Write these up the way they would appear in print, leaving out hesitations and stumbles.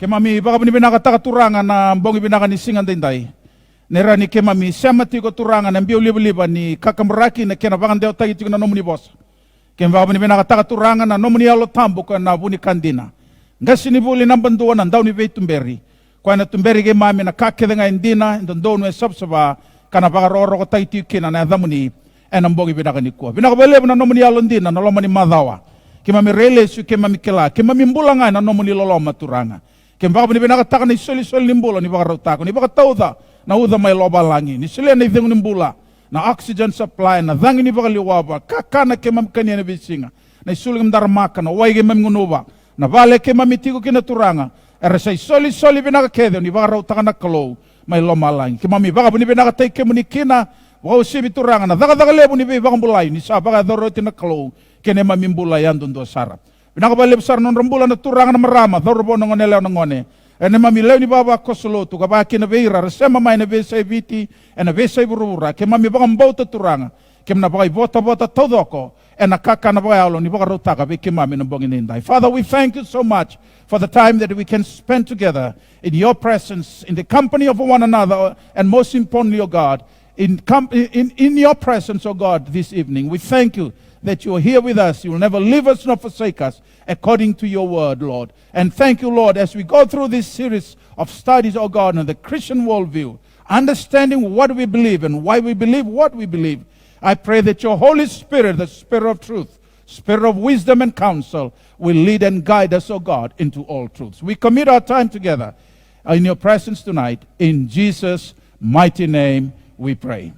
Ke mami baka ni binakataka turangan na bongi binaka ni singan dinday. Nera ni ke mami sama ti ko turangan na biu liba ni kakamraki na kena bakan deo tagi ti na nomuni boss. Ke baka ni binakataka turangan na nomuni alo tambo ko na buni kandina. Ngasi ni buli na banduan na daw ni tumberi. Kwa na tumberi ke mami na kakede nga indina ndondonu e sabsaba kana baka roro ko tagi ti kina na damuni en bongi binaka ni ko. Binaka bele na nomuni alo ndina na lomani madawa. Ke mami rele su ke mami kela ke mami mbulanga na nomuni loloma turanga. Kembang ni binakataka ni soli nimbula ni baka rautako ni baka tauda na uda may loba langi ni sili na ideng nimbula na oxygen supply na dangi ni baka liwaba kakana ke mam kanya na bisinga na isuling darmaka na way ke mam ngunuba na vale ke mamitigo kinaturanga era say soli binakakede ni baka rautaka na kalo may loma langi ke mami baka ni binakatay ke munikina wao si bituranga na daga lebo ni baka mbulay ni sa baka doroti na kalo kene mami mbulayan dundo sarap. Binakabali besar non rembulan na turang na marama, dorbo na ngone leo na ngone. Ene mami leo ni baba kosolo tu kabaki na beira, resema mai na besay viti, ena besay burura, ke mami baka mbauta turanga, ke mna baka bota todoko, ena kaka na baka alo ni baka rotaka be ke mami na bongin indai. Father, we thank you so much for the time that we can spend together in your presence, in the company of one another, and most importantly, O God, in your presence, O God, this evening. We thank you that you are here with us. You will never leave us nor forsake us according to your word, Lord. And thank you, Lord, as we go through this series of studies, oh God, on the Christian worldview, understanding what we believe and why we believe what we believe. I pray that your Holy Spirit, the Spirit of truth, Spirit of wisdom and counsel, will lead and guide us, oh God, into all truths. We commit our time together in your presence tonight. In Jesus' mighty name we pray.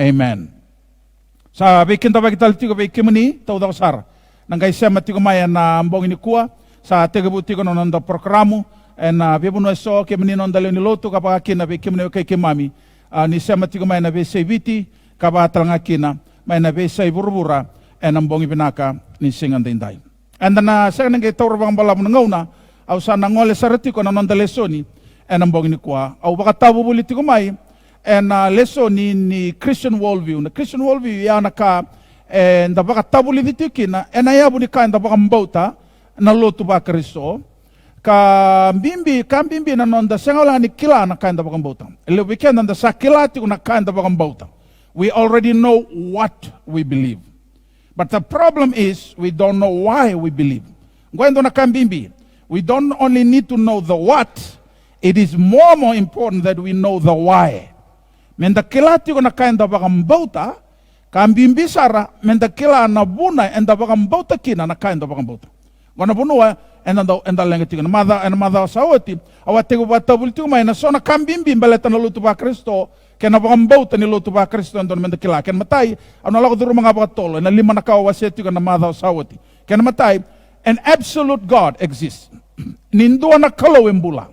Amen. Sa bikin tabagi talitigo be kimuni tau da sar nangai sema tigo maya na ambong ini kuwa sa tegabuti ko non da programu en bebuno so ke meni non dale ni lotu ka pa kina be kimuni ke kimami ni sema tigo maya na be seviti ka ba talanga kina maya na be sai burbura en ambong ibinaka ni singan dindai and na sa nangai tawro bang balam ngauna au sa nangole sarati ko non dale soni en ambong ini kuwa au baka tabu buliti ko mai and leso ni Christian worldview. Na Christian worldview ya naka and baka tabuli dito kina and ayabu ni ka and baka mbauta na lotu ba Kristo ka bimbi na nonda sengola ni kila na ka and baka mbauta. Ele weekend and sa kila ti na ka and baka mbauta. We already know what we believe. But the problem is we don't know why we believe. Gwendo na kambimbi. We don't only need to know the what, it is more important that we know the why. Menda kila tiko na kain da baka mbauta, kambimbi sara, menda kila na buna enda baka mbauta kina na kain da baka mbauta. Wana bunua enda lenga tiko na madha sawati, awatiko batabul tiko mai na sona kambimbi mbaleta na lutu ba Kristo, kena baka mbauta ni lutu ba Kristo endo menda kila. Ken matai, ano lako duru mga baka tolo, na lima na kawawasya tiko na madha sawati. Ken matai, an absolute God exists. Nindua na kalo embula.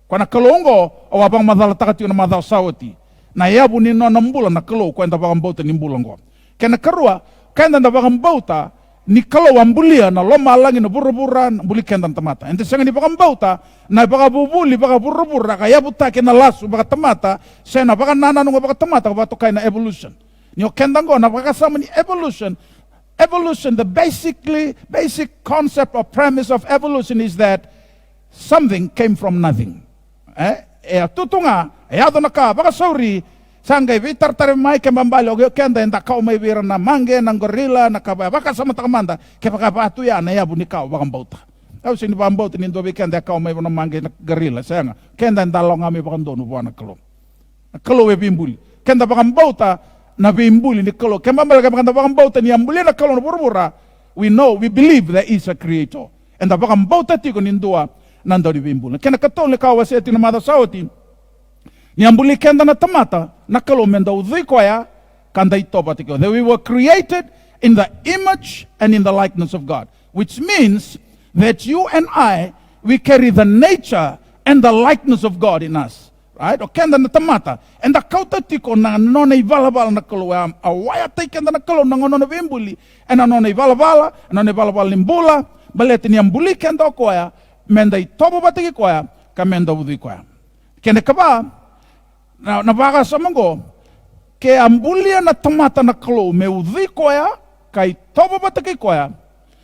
Kwa na kalongo, awabang madhala takati na madha sawati. Na yabu ni no nambula na kalo kwenda baka mbauta ni mbula ngo. Kena karua kenda na baka mbauta ni kalo ambulia na loma langi na burburan buli kenda tamata. Ente sanga ni baka mbauta na baka bubuli baka burbura ka yabu ta kena lasu baka tamata sena baka nana no baka tamata ka bato na evolution. Ni kenda ngo na baka sama ni evolution. Evolution, the basic concept or premise of evolution is that something came from nothing. Tutunga, ayado na ka, baka sorry, sangay, vitar mai ke mambali, o kenda, enda kao may vira na mange, ng gorilla, na kabaya, baka sa matakamanda, kaya baka pato yan, ayabu ni kao, baka mbauta. Ako sini ba mbauta, nindo kenda, kao may vira na mange, na gorilla, saya nga, kenda, enda long kami, baka dono, buwan na kalo. Kalo e bimbuli. Kenda baka mbauta, na bimbuli ni kalo. Kaya mambali, kaya baka mbauta, ni ambuli na kalo, na burbura, we believe there is a creator. Enda baka mbauta, tiko nindua, nando ni bimbuli. Kaya nakatole kao, wasi ati na mada sauti, ni ambuli kenda na tamata na kalo menda udhi kwaya kanda itoba tiko. That we were created in the image and in the likeness of God, which means that you and I, we carry the nature and the likeness of God in us, right? O kenda na tamata and the kauta tiko na nona ivalabala na kalo awaya tay kenda na kalo na ngono na bimbuli and na nona ivalabala nimbula balete ni ambuli kenda kwaya menda itoba batiki kwaya ka menda udhi kwaya kenda kaba na baka sa mango, ke ambulia na tamata na kalo me udhi koya, kay toba bataki koya,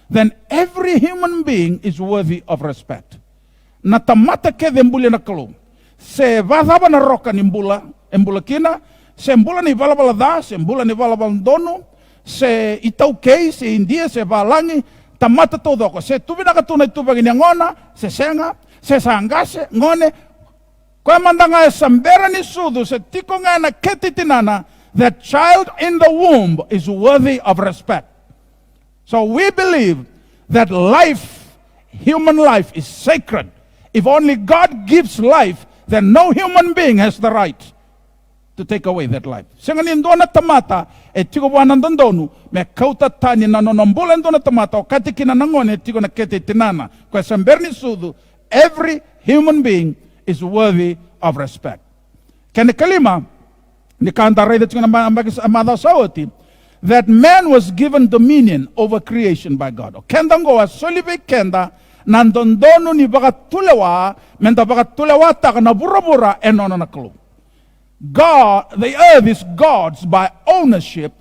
then every human being is worthy of respect. na tamata kede mbuli na kalu. Se vadaba na roka ni embula kina, se mbula ni valabala da, se mbula ni valabala donu, se itau kei, se india, se valangi, tamata todo ko. Se tubina katuna itubagi ni ngona, se senga, se sangase, ngone, kwa mandanga e sambera ni sudu, se tiko nga na ketitinana, that child in the womb is worthy of respect. So we believe that life, human life is sacred. If only God gives life, then no human being has the right to take away that life. Senganin do na tamata, tiko buwanan dondonu, me kauta tani na nonombulan do na tamata, o katikina nangone, tiko na kete tinana. Kwa samberni sudu, every human being is worthy of respect. Kani kalima, ni kaantaray dat tiko na amada sawati, that man was given dominion over creation by God. O kenda ngoa, solibe kenda, nandondono ni baka tulewa, menta baka tulewa taka na bura-bura, enono na kalu. God, the earth is God's by ownership,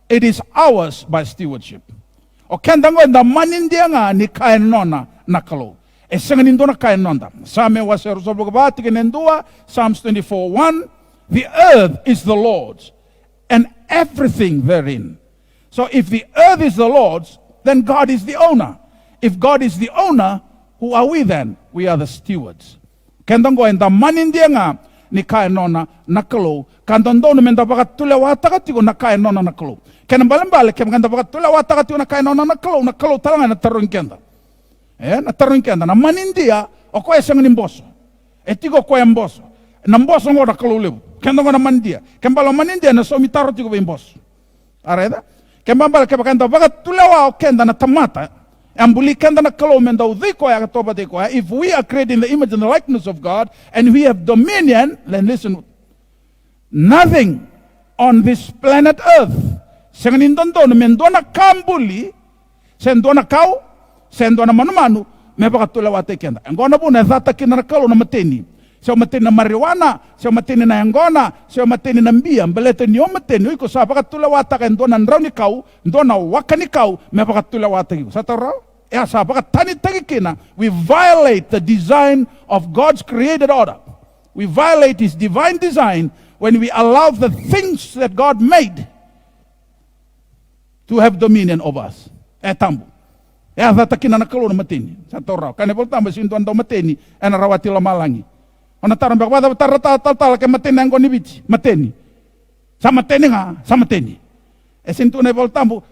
it is ours by stewardship. O kenda ngoa, na manindia nga ni kaenona na kalu. E senganindo na kaenonda. Same wa serusobo kabati kinendua, Psalms 24:1, the earth is the Lord's, and everything therein. So if the earth is the Lord's, then God is the owner. If God is the owner, who are we then? We are the stewards. Kendongo enda manindia nga ni kaenona nakalo. Kandondo menda baka tule watakatigo na kaenona nakalo. Kenambale kemkanda baka tule watakatigo na kaenona nakalo talanga na tarun kenda. Na tarun kenda na manindia o ko esang ni mboso. Etigo ko mboso. Na mboso ngo nakalo lebu. Kendongo na mandia. Kembalo manindia na so mitaro tigo be mboso. Areda? Kembambale kemkanda baka tule wa kenda na tamata. If we are created in the image and the likeness of God, and we have dominion, then listen, nothing on this planet Earth, mendona kambuli, sendona kau, sendona manumanu, mebakatula watekenda. Ngona buna zata kina nakalo na mateni. Sio mateni na marijuana, sio mateni na angona, sio mateni na mbia, mbelete ni omateni, uiko sa pakatula wataka ndona ndrauni kau, ndona wakani kau, me pakatula wataki. Satara? Ya sa pakatani tagikina, we violate the design of God's created order. We violate His divine design when we allow the things that God made to have dominion over us. Tambu. Ya zata kina nakalo na mateni. Satara? Kane voltamba sinto ando mateni, ena rawati lamalangi. Ona taram bakwada tal ke mateni angko ni bici mateni sa mateni esintu ne voltambu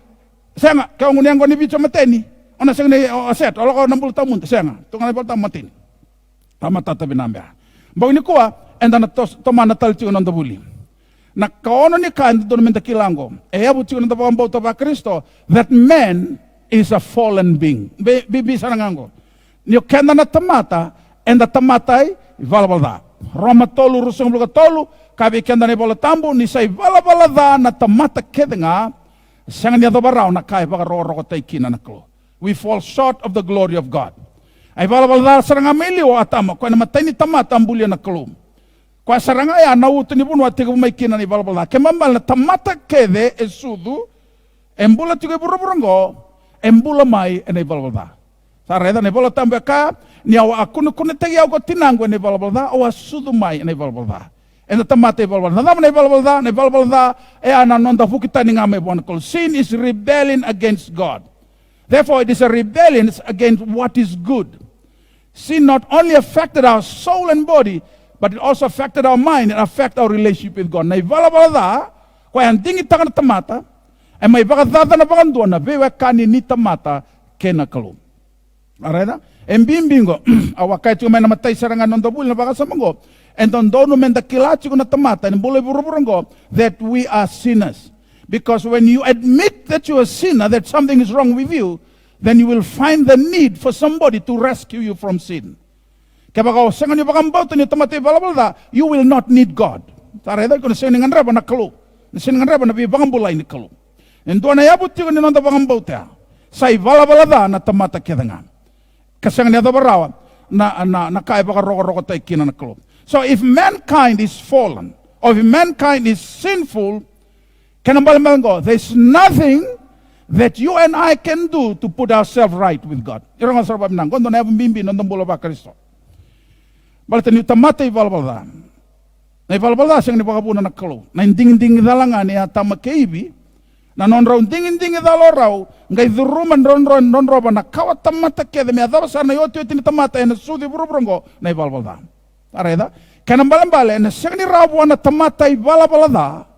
senga ka nguni angko ni bici mateni ona sengne aset olo ko 60 tahun senga tu ngane voltam mateni tamata binambia mbong ni kuwa enda na tomana tal ti onon buli na kaono ni kan don menta kilango e abu ti onon bauta ba Kristo that man is a fallen being bibi sarangango ni kenda na tamata enda tamatai valabalda. Roma tolu rusung bluka tolu kabi kenda ni bola tambu ni sai valabalda na tamata kedenga sangan ya dobarau na kai baka roro ko taikina na klo. We fall short of the glory of God. Ay valabalda saranga mili o atama ko na matay ni tamata ambulia na klo. Ko saranga ya nauto ni bunwa tigo may kina ni valabalda. Kemambal na tamata kede esudu embula tigo buruburango embula mai ene valabalda. Sareda ne bola tambu ka ni awa akunu tegi au ko tinango ne balbalda o asudu mai ne balbalda ena tamate balbalda na ne balbalda e ana nonda fukitani ngame bon kol sin is rebellion against God. Therefore it is a rebellion against what is good. Sin not only affected our soul and body, but it also affected our mind and affect our relationship with God. Na balbalda ko ang dingi tangan tamata e may bakadada na bakandua na bewe kani ni tamata kena kalum. Arena? Embimbingo, awakai tu mena matai sarangan nondobul na baka samango, and dondono menda kilachi ko na tamata, and bule buruburango, that we are sinners. Because when you admit that you are a sinner, that something is wrong with you, then you will find the need for somebody to rescue you from sin. Kaya baka sangan yung bakambautan yung tamate balabalda, you will not need God. Tareda ko na siningan reba na kalu, na siningan reba na bibangambulay ni kalu. And doon na yabot yung nonda bakambauta, say balabalada na tamata kidangan. Kasang niya barawa na kaya baka roko tay kina na klo. So if mankind is fallen, or if mankind is sinful, there's nothing that you and I can do to put ourselves right with God. Irong asarap nang kondo na yabong bimbi nondong bulo ba Kristo. Balta ni tamata i valvalda. Na i valvalda siyang ni pakabuna nakalo. Na inding-inding dalanga ni atama keibi. Na nonraw inding-inding daloraw. Ngay duruman nonroba na kawat tamata kede. Me adabasar na yoti-yoti ni tamata. Na sudi burubrongo na i valvalda. Areda. Kanambale na siyang ni rabuan na tamata i valvalda.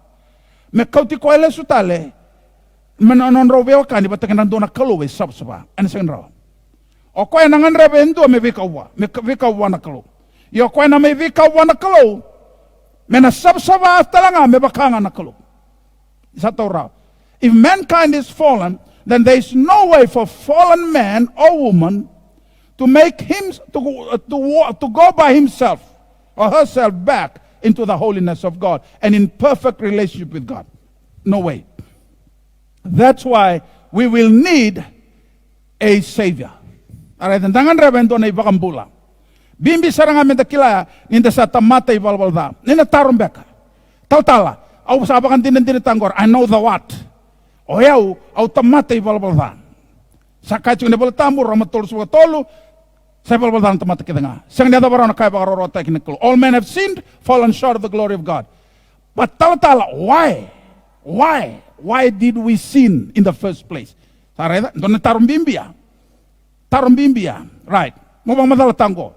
Me kauti ko ele sutale. Menonrow bewakani batakan nando nakalo we sab-saba. Ano siyang raw. O koe na nganrebe endo me vikawa na kalo. Yo koe na me vikawa na kalo. Me na sab-saba talanga me bakanga na kalo. Isa tau rao. If mankind is fallen, then there is no way for fallen man or woman to make him to go by himself or herself back into the holiness of God and in perfect relationship with God. No way. That's why we will need a Savior. Alright, tangan rebendo na ibakambula. Bimbi sarang amin dakila ninda sa tamata ibalbalda. Nina tarum beka. Tautala. Au sabakan din tangor. I know the what. O yau au tamata ibalbalda. Sakaitu ne boltamur ramatol suwa tolu. Sa ibalbalda tamata kidanga. Sang niya dabaran na kaya bakarorota kinikul. All men have sinned, fallen short of the glory of God. But tautala, why? Why? Why did we sin in the first place? Sareda, don tarum bimbia. Tarambimbia, right? Mubang madala tango.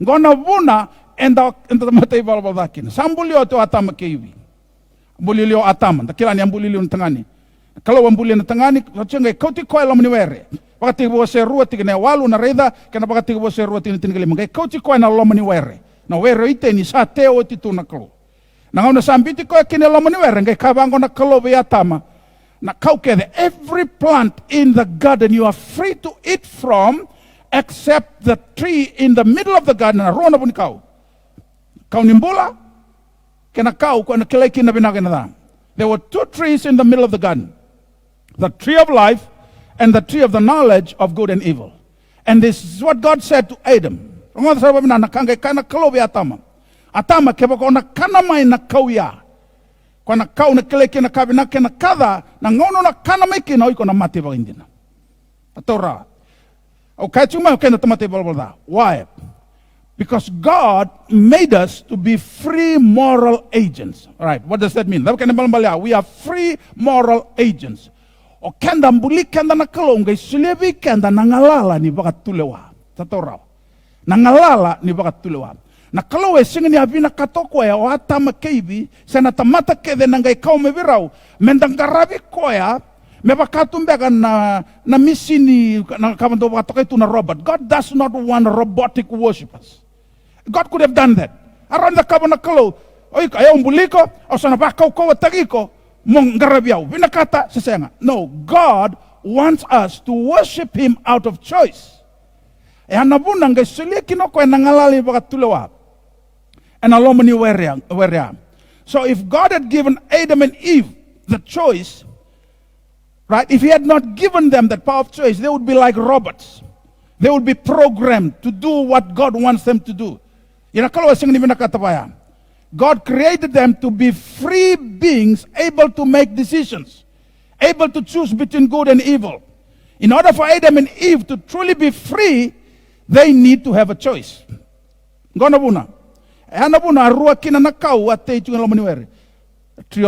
Ngona buna enda matay balbaldakin. Sambulio to atama keiwi. Bulilio atama. Dakila ni ambulilio tangani. Kalau ambulio na tangani, lachanga kauti ko alam ni were. Pakati bo se rua tigene walu na reda, kana pakati bo se rua tingali mangai kauti ko na alam ni were. Na were ite ni sa teo titu na kalo. Na ngona sambiti ko kine alam ni were, ngai kabango na kalo be atama. Na kaukede, every plant in the garden you are free to eat from except the tree in the middle of the garden. Na rona pun kau. Kau nimbula, kena kau na kileki na binagana. There were two trees in the middle of the garden. The tree of life and the tree of the knowledge of good and evil. And this is what God said to Adam. Rumah sahabat bina nakangai kana kalobi atama. Atama kebako na kanamai na kauya. Kwa na kau na kileki na kabinake na kada na ngono na kanamiki na oiko na mati bagindina. Atora. Okay, cuma okay na tamati balbalda. Why? Because God made us to be free moral agents. All right, what does that mean? We are free moral agents. O kenda mbuli kenda na kalonga isulebi kenda nangalala ni bakatulewa. Tatora. Nangalala ni bakatulewa. Na kalawe singa ni abina katoko ya o atama keibi sana tamata kede nangai kau mebirau mendangarabi koya mebakatumbega na misini na kamando batoka itu na robot. God does not want robotic worshippers. God could have done that. Aron da kabana kalo oi kaya umbuliko o sana bakau ko tagiko mong garabiao binakata sesanga. No, God wants us to worship him out of choice. E hanabuna ngai sulia kinoko nangalali bakatulewa. And alomani weria. So if God had given Adam and Eve the choice, right? If he had not given them that power of choice, they would be like robots. They would be programmed to do what God wants them to do. God created them to be free beings, able to make decisions, able to choose between good and evil. In order for Adam and Eve to truly be free, they need to have a choice. Gonabuna. The tree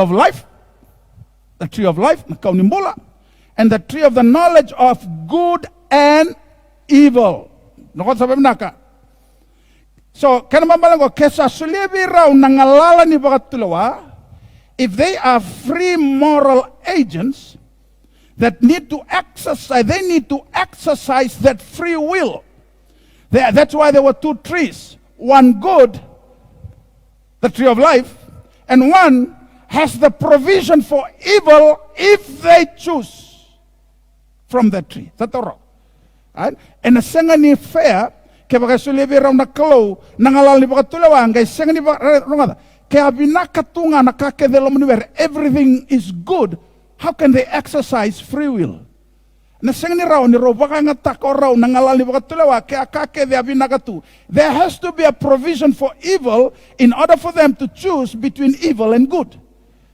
of life, and the tree of the knowledge of good and evil. So, if they are free moral agents that need to exercise, they need to exercise that free will. That's why there were two trees, one good, the tree of life, and one has the provision for evil if they choose from that tree. That's all right. And the sengani fair, kaya sulibi raw na kalo, nangalal ni bakatulawang, kaya sengani bakatulawang, kaya binakatunga nakakadelo maniwer, everything is good. How can they exercise free will? Na sengani raw ni raw baka nga tako raw nangalal ni bakatulawa, kaya kakede abinakatu. There has to be a provision for evil in order for them to choose between evil and good.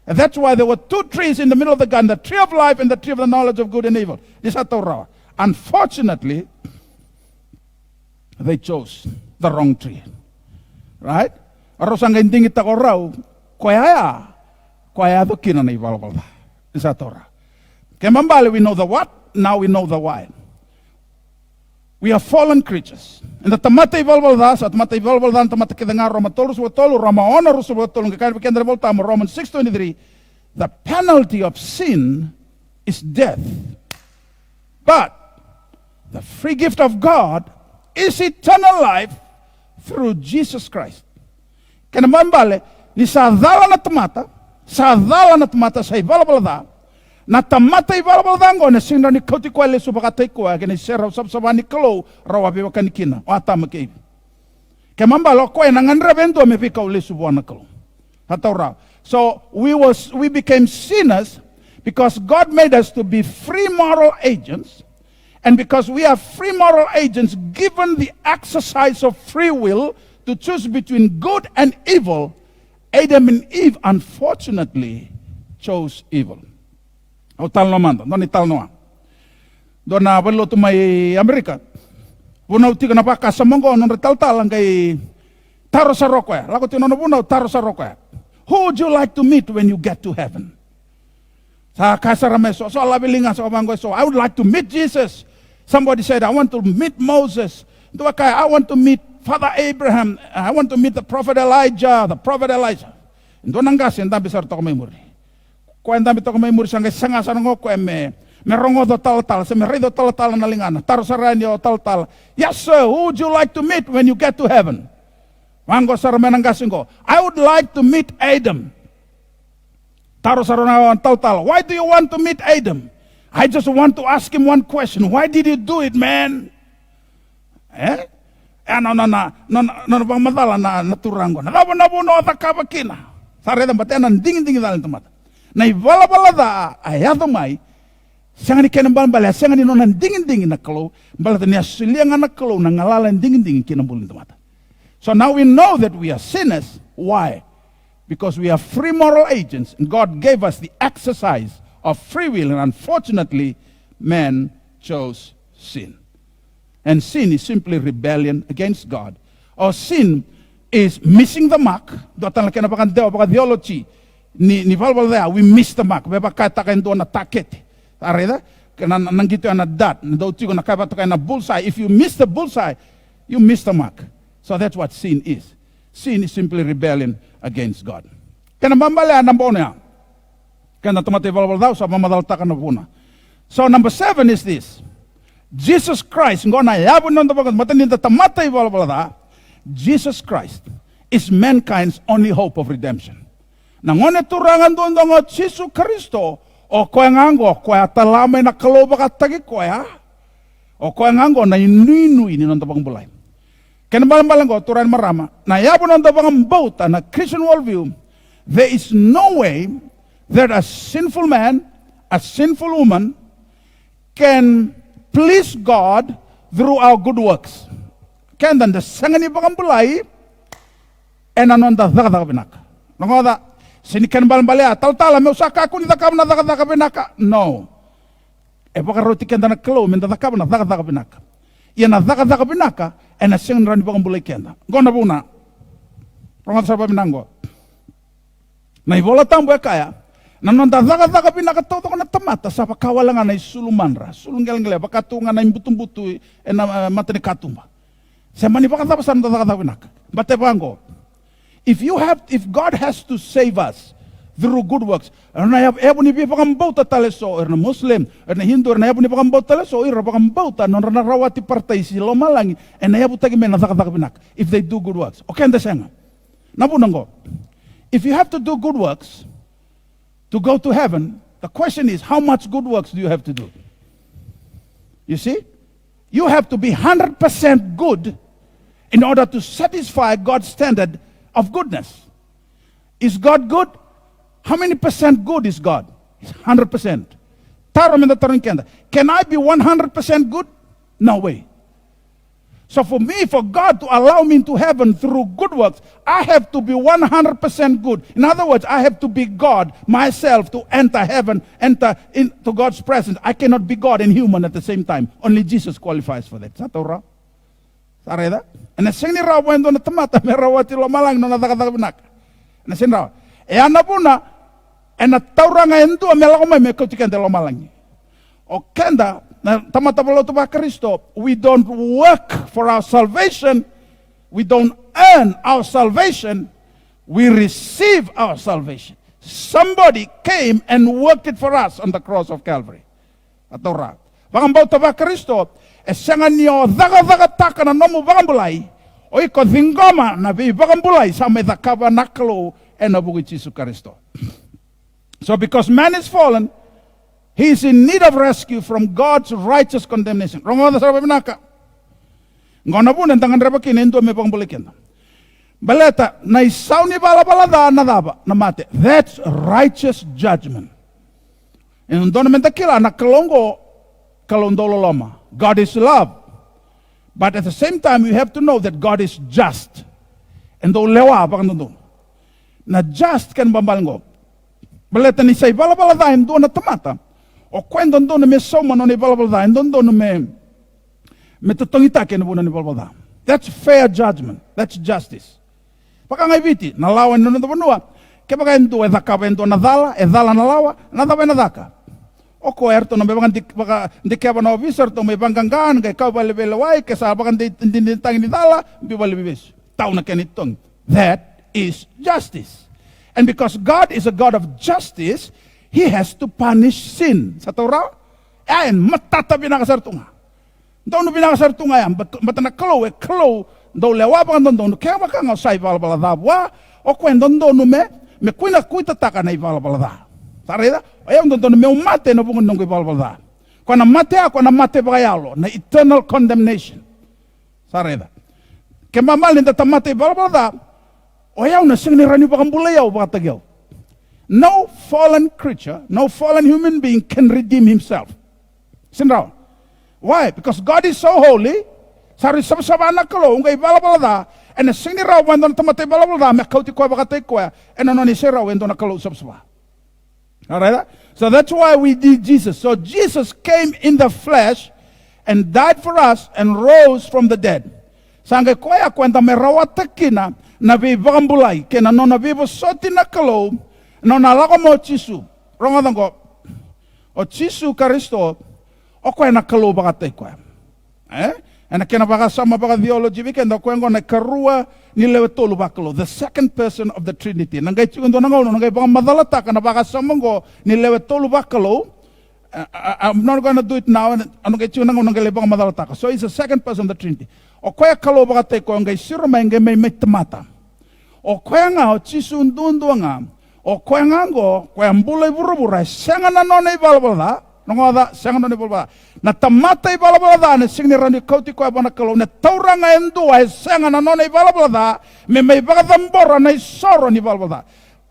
And that's why there were two trees in the middle of the garden, the tree of life and the tree of the knowledge of good and evil. This is Torah. Unfortunately, they chose the wrong tree. Right? Aros ang inding ita ko raw, kwaya do kina na ivalval da. Isa Torah. Kaya mambali, we know the what, now we know the why. We are fallen creatures. And the tamata ivalval da, sa tamata ivalval da, tamata kidanga Roma tolus wa tolu, Roma ona rusu wa tolu, kaya bikenda revolta mo, Romans 6:23, the penalty of sin is death. But the free gift of God is eternal life through Jesus Christ. Kaya mambali, ni sa dala na tamata sa ivalval da, na tamata ivalval da ngo, na sinra ni kauti kwa lesu bakatay ko, kaya sera usap-saba ni kalo, rawabi wa kanikina, o atama kaya. Kaya mambalo ko, nanganrabendo me pika lesu buwan na kalo. Hataw So we became sinners because God made us to be free moral agents, and because we are free moral agents given the exercise of free will to choose between good and evil, Adam and Eve unfortunately chose evil. O tal no manda, no ni tal no. Do na balo to may Amerika. Bunaw ti na pa kasamongo non tal ang kay taro sa rokwa. Lago ti no bunaw taro sa rokwa. Who would you like to meet when you get to heaven? Sa kasarame so labilinga sa bango so I would like to meet Jesus. Somebody said I want to meet Moses. Do I want to meet Father Abraham. I want to meet the prophet Elijah, the prophet Elijah. Do nanggas en dambi sar to may muri. Ko en dambi to may muri sanga sanga sa ngo ko me rongo do tal se me redo tal na lingana. Taro sa ranyo tal. Yes sir, who would you like to meet when you get to heaven? Wango sar menanggasingo. I would like to meet Adam. Taro sarona tal. Why do you want to meet Adam? I just want to ask him one question. Why did you do it, man? No bang madala na turango. Na no ta kabakina. Sare da batenan ding dal tomata. Na ivala da ayado mai. Sangani kenan bala sangani no nan ding na kalo. Bala ni asilianga na kalo na ngalala ding kinambulin tomata. So now we know that we are sinners. Why? Because we are free moral agents, and God gave us the exercise of free will, and unfortunately, man chose sin. And sin is simply rebellion against God. Or sin is missing the mark. Dotan laki na baka theology ni valval there, we miss the mark. Beba kata kain doon na takete. Areda? Nang gito na dat. Daw tigo na kaya kain na bullseye. If you miss the bullseye, you miss the mark. So that's what sin is. Sin is simply rebellion against God. Kaya nambambala nambo niya. Kaya natumati valval daw sa mamadalta ka na puna. So number 7 is this. Jesus Christ, Jesus Christ is mankind's only hope of redemption. Nangone turangan doon ng Jesus Kristo, o koya ngango, koya talamay na kaloba katagi koya, o koya ngango na inuinui ni nandabang bulay. Kanabalang ko, turan marama, na yabo nandabang bauta na Christian worldview, there is no way that a sinful man, a sinful woman, can please God through our good works. Kaya the sangani bakang bulay, and anon da binak. Nangoda, sinikan balbalaya, tal-tala, may usaka ako ni dakab na binaka. No. E baka roti kenda na klo, min dakab na binaka. Yan na binaka, and a sing rani bakang bulay kenda. Gona buna. Pangad sa paminanggo. Na ibola tambo kaya, nanon da binaka toto ko na tamata sa pakawalangan na isulumanra. Sulunggel-ngele, baka tunga na imbutum-butu, na matani katumba. Sa mani baka tapasan da binaka. Bate bango. If God has to save us through good works, na yabo ni bipakang bauta taleso, na Muslim, na Hindu, na yabo ni bipakang bauta taleso, pakang bauta, na rawati partay si lomalangi, na yabo tagi men na binak, if they do good works. Okay, and the senga. Nabunango. If you have to do good works to go to heaven, the question is, how much good works do you have to do? You see? You have to be 100% good in order to satisfy God's standard of goodness. Is God good? How many percent good is God? 100%. Can I be 100% good? No way. So for God to allow me into heaven through good works, I have to be 100% good. In other words, I have to be God myself to enter heaven, enter into God's presence. I cannot be God and human at the same time. Only Jesus qualifies for that. Sa Torah? Sareda. Ena sing ni rawa endo na tamata me rawa ti lo malang no na taka benak. Ena sing rawa. E ana puna ena tauranga endo me la me ko ti kende lo malang. O kenda na tamata polo to ba Kristo, we don't work for our salvation. We don't earn our salvation. We receive our salvation. Somebody came and worked it for us on the cross of Calvary. Atora. Vakambau tava Kristo, e sanga nio daga taka na nomu vakambulai, o iko thingoma na vi vakambulai sa me dhakava nakalo e na bugi Jesu Kristo. So because man is fallen, he is in need of rescue from God's righteous condemnation. Rongo da sarap binaka. Ngona po nantangan rapa kinendo me vakambulai kenda. Baleta na isaw ni bala na daba na mate. That's righteous judgment. And don't menta kila na kalongo kalondolo loma. God is love. But at the same time you have to know that God is just. And do lewa pakandon. Na just kan bambalango. Baleta ni say bala dahin do na tamata. O kwendon do na me soma no ni bala dahin do na me tutongita ken bo na ni bala dahin. That's fair judgment. That's justice. Pakangay biti, nalawan no na banua. Kaya baka endo e dhaka endo na dhala na lawa, na dhala na dhaka. O ko erto no me baka ndikaba no visor to me banggangan kay kau bali belawai kay sa baka ndintang ni dhala, bi bali bibis. Tao na kenitong. That is justice. And because God is a God of justice, He has to punish sin. Sa Torah, ayan matatabi na kasartunga. Daw no binakasartunga yan, but na kalo do lewa pa doon doon kaya baka nga sa ibalbala wa o kwen doon doon me kuina kuita taka na ibalbala da sareda ayam doon doon me umate no bungon nong ibalbala kwa na mate bagayalo na eternal condemnation sareda ke mamal ninda tamate ibalbala da o ayaw na sing ni rani bakang bulayaw baka tagyaw. No fallen creature, no fallen human being can redeem himself. Sinraw. Why? Because God is so holy. Sari sama-sama anak kalau ungai bala and sing ni raw wando tamate bala me kauti ko bakatay ko and no ni sira wando na kalau sama-sama. All right? So that's why we need Jesus. So Jesus came in the flesh and died for us and rose from the dead. Sangay ko ya kwenta me rawatakina na bibambulay kena no na bibo soti na kalau no na lako mo Jesu. Rongo ko. O Jesu Kristo o ko na kalau bakatay ko. And kena baka sama baka theology weekend ako ngo na karua ni lewe tolu bakalo, the second person of the Trinity. Nangai chundo nangono nangai baka madalata kana baka sama ngo ni lewe tolu bakalo. I'm not going to do it now. Nangai chundo nangono nangai baka madalata. So he's the second person of the Trinity. O koya kalo baka te ko ngai siro mai ngai mai tamata. O koya nga o chisu ndundu nga. O koya nga ngo koya mbulai burubura sanga na no nei balbala. Nongoda sanga no nei balbala. Na tamata ibalabala na sing ni rani kauti ko abana kalau na tauranga endo ay sanga na nona ibalabala me may bagadambora na isoro ni ibalabala.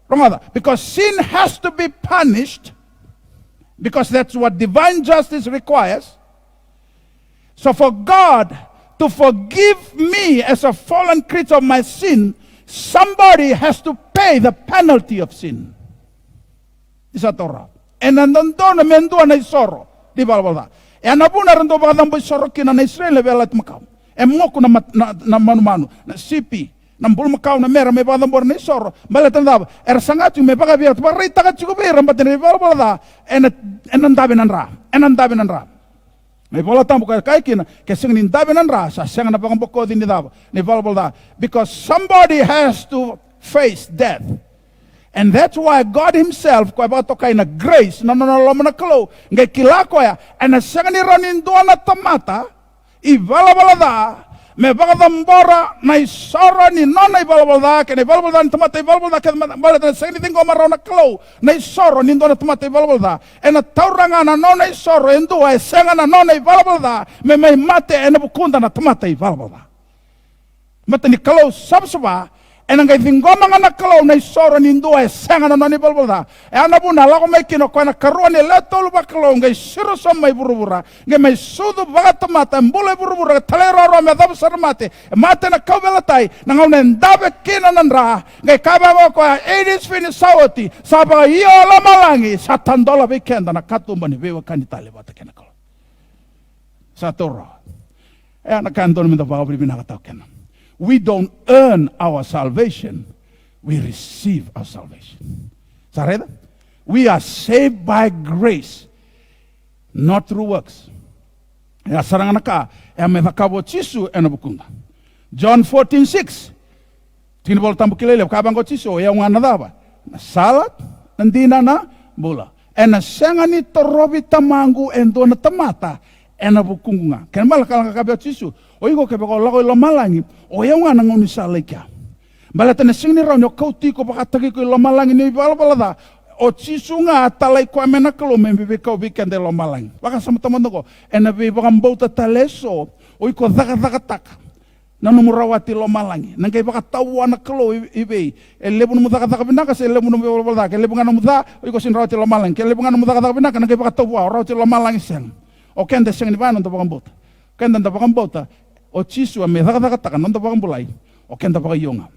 Wrong, because sin has to be punished because that's what divine justice requires. So for God to forgive me as a fallen creature of my sin, somebody has to pay the penalty of sin. Isa Torah. And nandoon na mendo na isoro di ibalabala. E anapuna rando bakadamboy sorokina na Israel velat makau. E moko na manu-manu, na sipi, na bul makau na mera me bakadambor na isoro. Balatan daba, sangatu me bakabirat, barita ka chukubira, batin rival balada, enandabi nanra. Me balatan buka kaikina, kesing nindabi nanra, sa siyang na bakamboko din ni daba, ni balbalada. Because somebody has to face death. And that's why God Himself, kwa bato kay na grace, na nanoloma na kalo, ngay kilako ya, and na siya ni ranin doon na tamata, ibalabalada, may bakadambora na isara ni nona ibalabalada, kaya ibalabalada na tamata ibalabalada, kaya balata na siya ni tingko maraw na kalo, na isoro ni doon na tamata ibalabalada, and na taura nga na nona isoro, and doon ay siya nga na nona ibalabalada, may mate, and nabukunda na tamata ibalabalada. Mata ni kalo sabsaba, and ang gaythingoma nga nakalaw na isoro nindo ay sanga na nanibalbalda. E anabu na lako may kinokwa na karuan ni letol bakalaw ngay sirosam may burubura. Ngay may sudo bagatamata mbulay burubura taleraro may dabasarmate. Mate na kawalatay nangaw na ndabe kinanandra. Ngay kabawa ko it is finished sawati. Saba iyo lamalangi sa tandola bikenda na katumba ni bewa kanitali bata kinakalaw. Sa Torah. We don't earn our salvation, we receive our salvation. Sareda? We are saved by grace, not through works. John 14:6. Tinibol tambo kilele kabango chiso ya ngana daba. Na salat nandina na bula. Ena sangani torobi tamangu endo na tamata ena bukunga. Ken malakala kabya chiso. Oigo ke bako lago lo malangi o ya ngana ngoni saleka. Balata na singni raw no kauti ko bakatagi ko lo malangi ni balbalada. O chiso nga talay ko amena kalo membe ko weekend lo malangi. Baka sama teman ko ena be bakam bauta taleso. Oiko daga taka. Nanu murawati lo malangi nangkai baka tahu anak kelo ibe lebu numu taka binaka se lebu numu bolda ke lebu ngana muda iko sin rawati lo malangi ke lebu ngana muda taka binaka nangkai baka tahu rawati lo malangi sen o kende sen ni bana ndo bakam bota kende ndo bakam bota o chisu ame taka ndo bakam bulai o kende baka yonga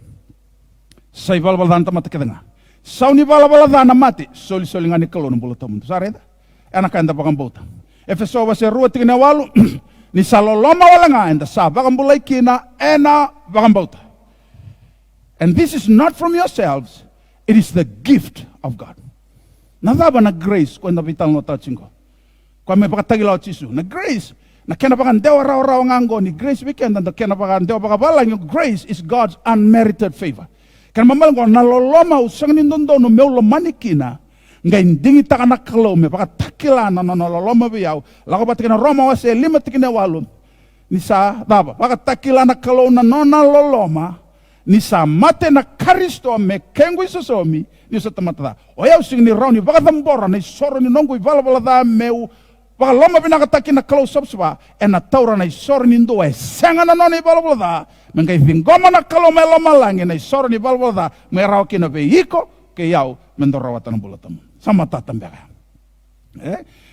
sai bal dan tamata kedenga sauni bala dana mati soli ngani kelo numu tamu sareda anak kende bakam bota efeso wase ruati kena walu ni saloloma walanga and the sa bakambulay kina ena bakambauta. And this is not from yourselves, it is the gift of God. Nadaba na grace ko na vital no tachingo. Kwa me pakatagila chisu. Na grace na kena pakandewa raw ngango ni grace weekend na kena pakandewa pakabalang yung grace is God's unmerited favor. Kena mamalang ko naloloma usang nindondo no meulo manikina. Ngai ndingi taka nakalo me baka takila na loloma biyaw lako batikina Roma wase 5:8 ni sa daba baka takila nakalo na loloma ni sa mate na Kristo me kengu isosomi ni sa tamata oya using ni rauni baka tambora ni soro ni nongo ibalabala da meu baka loma binaka takina kalo subswa ena taura na soro ni ndo e senga na noni ibalabala da mengai vingoma na kalo me loma langi na soro ni ibalabala da me raw kina veiko ke yau mendorawatan bulatam sama tatambera.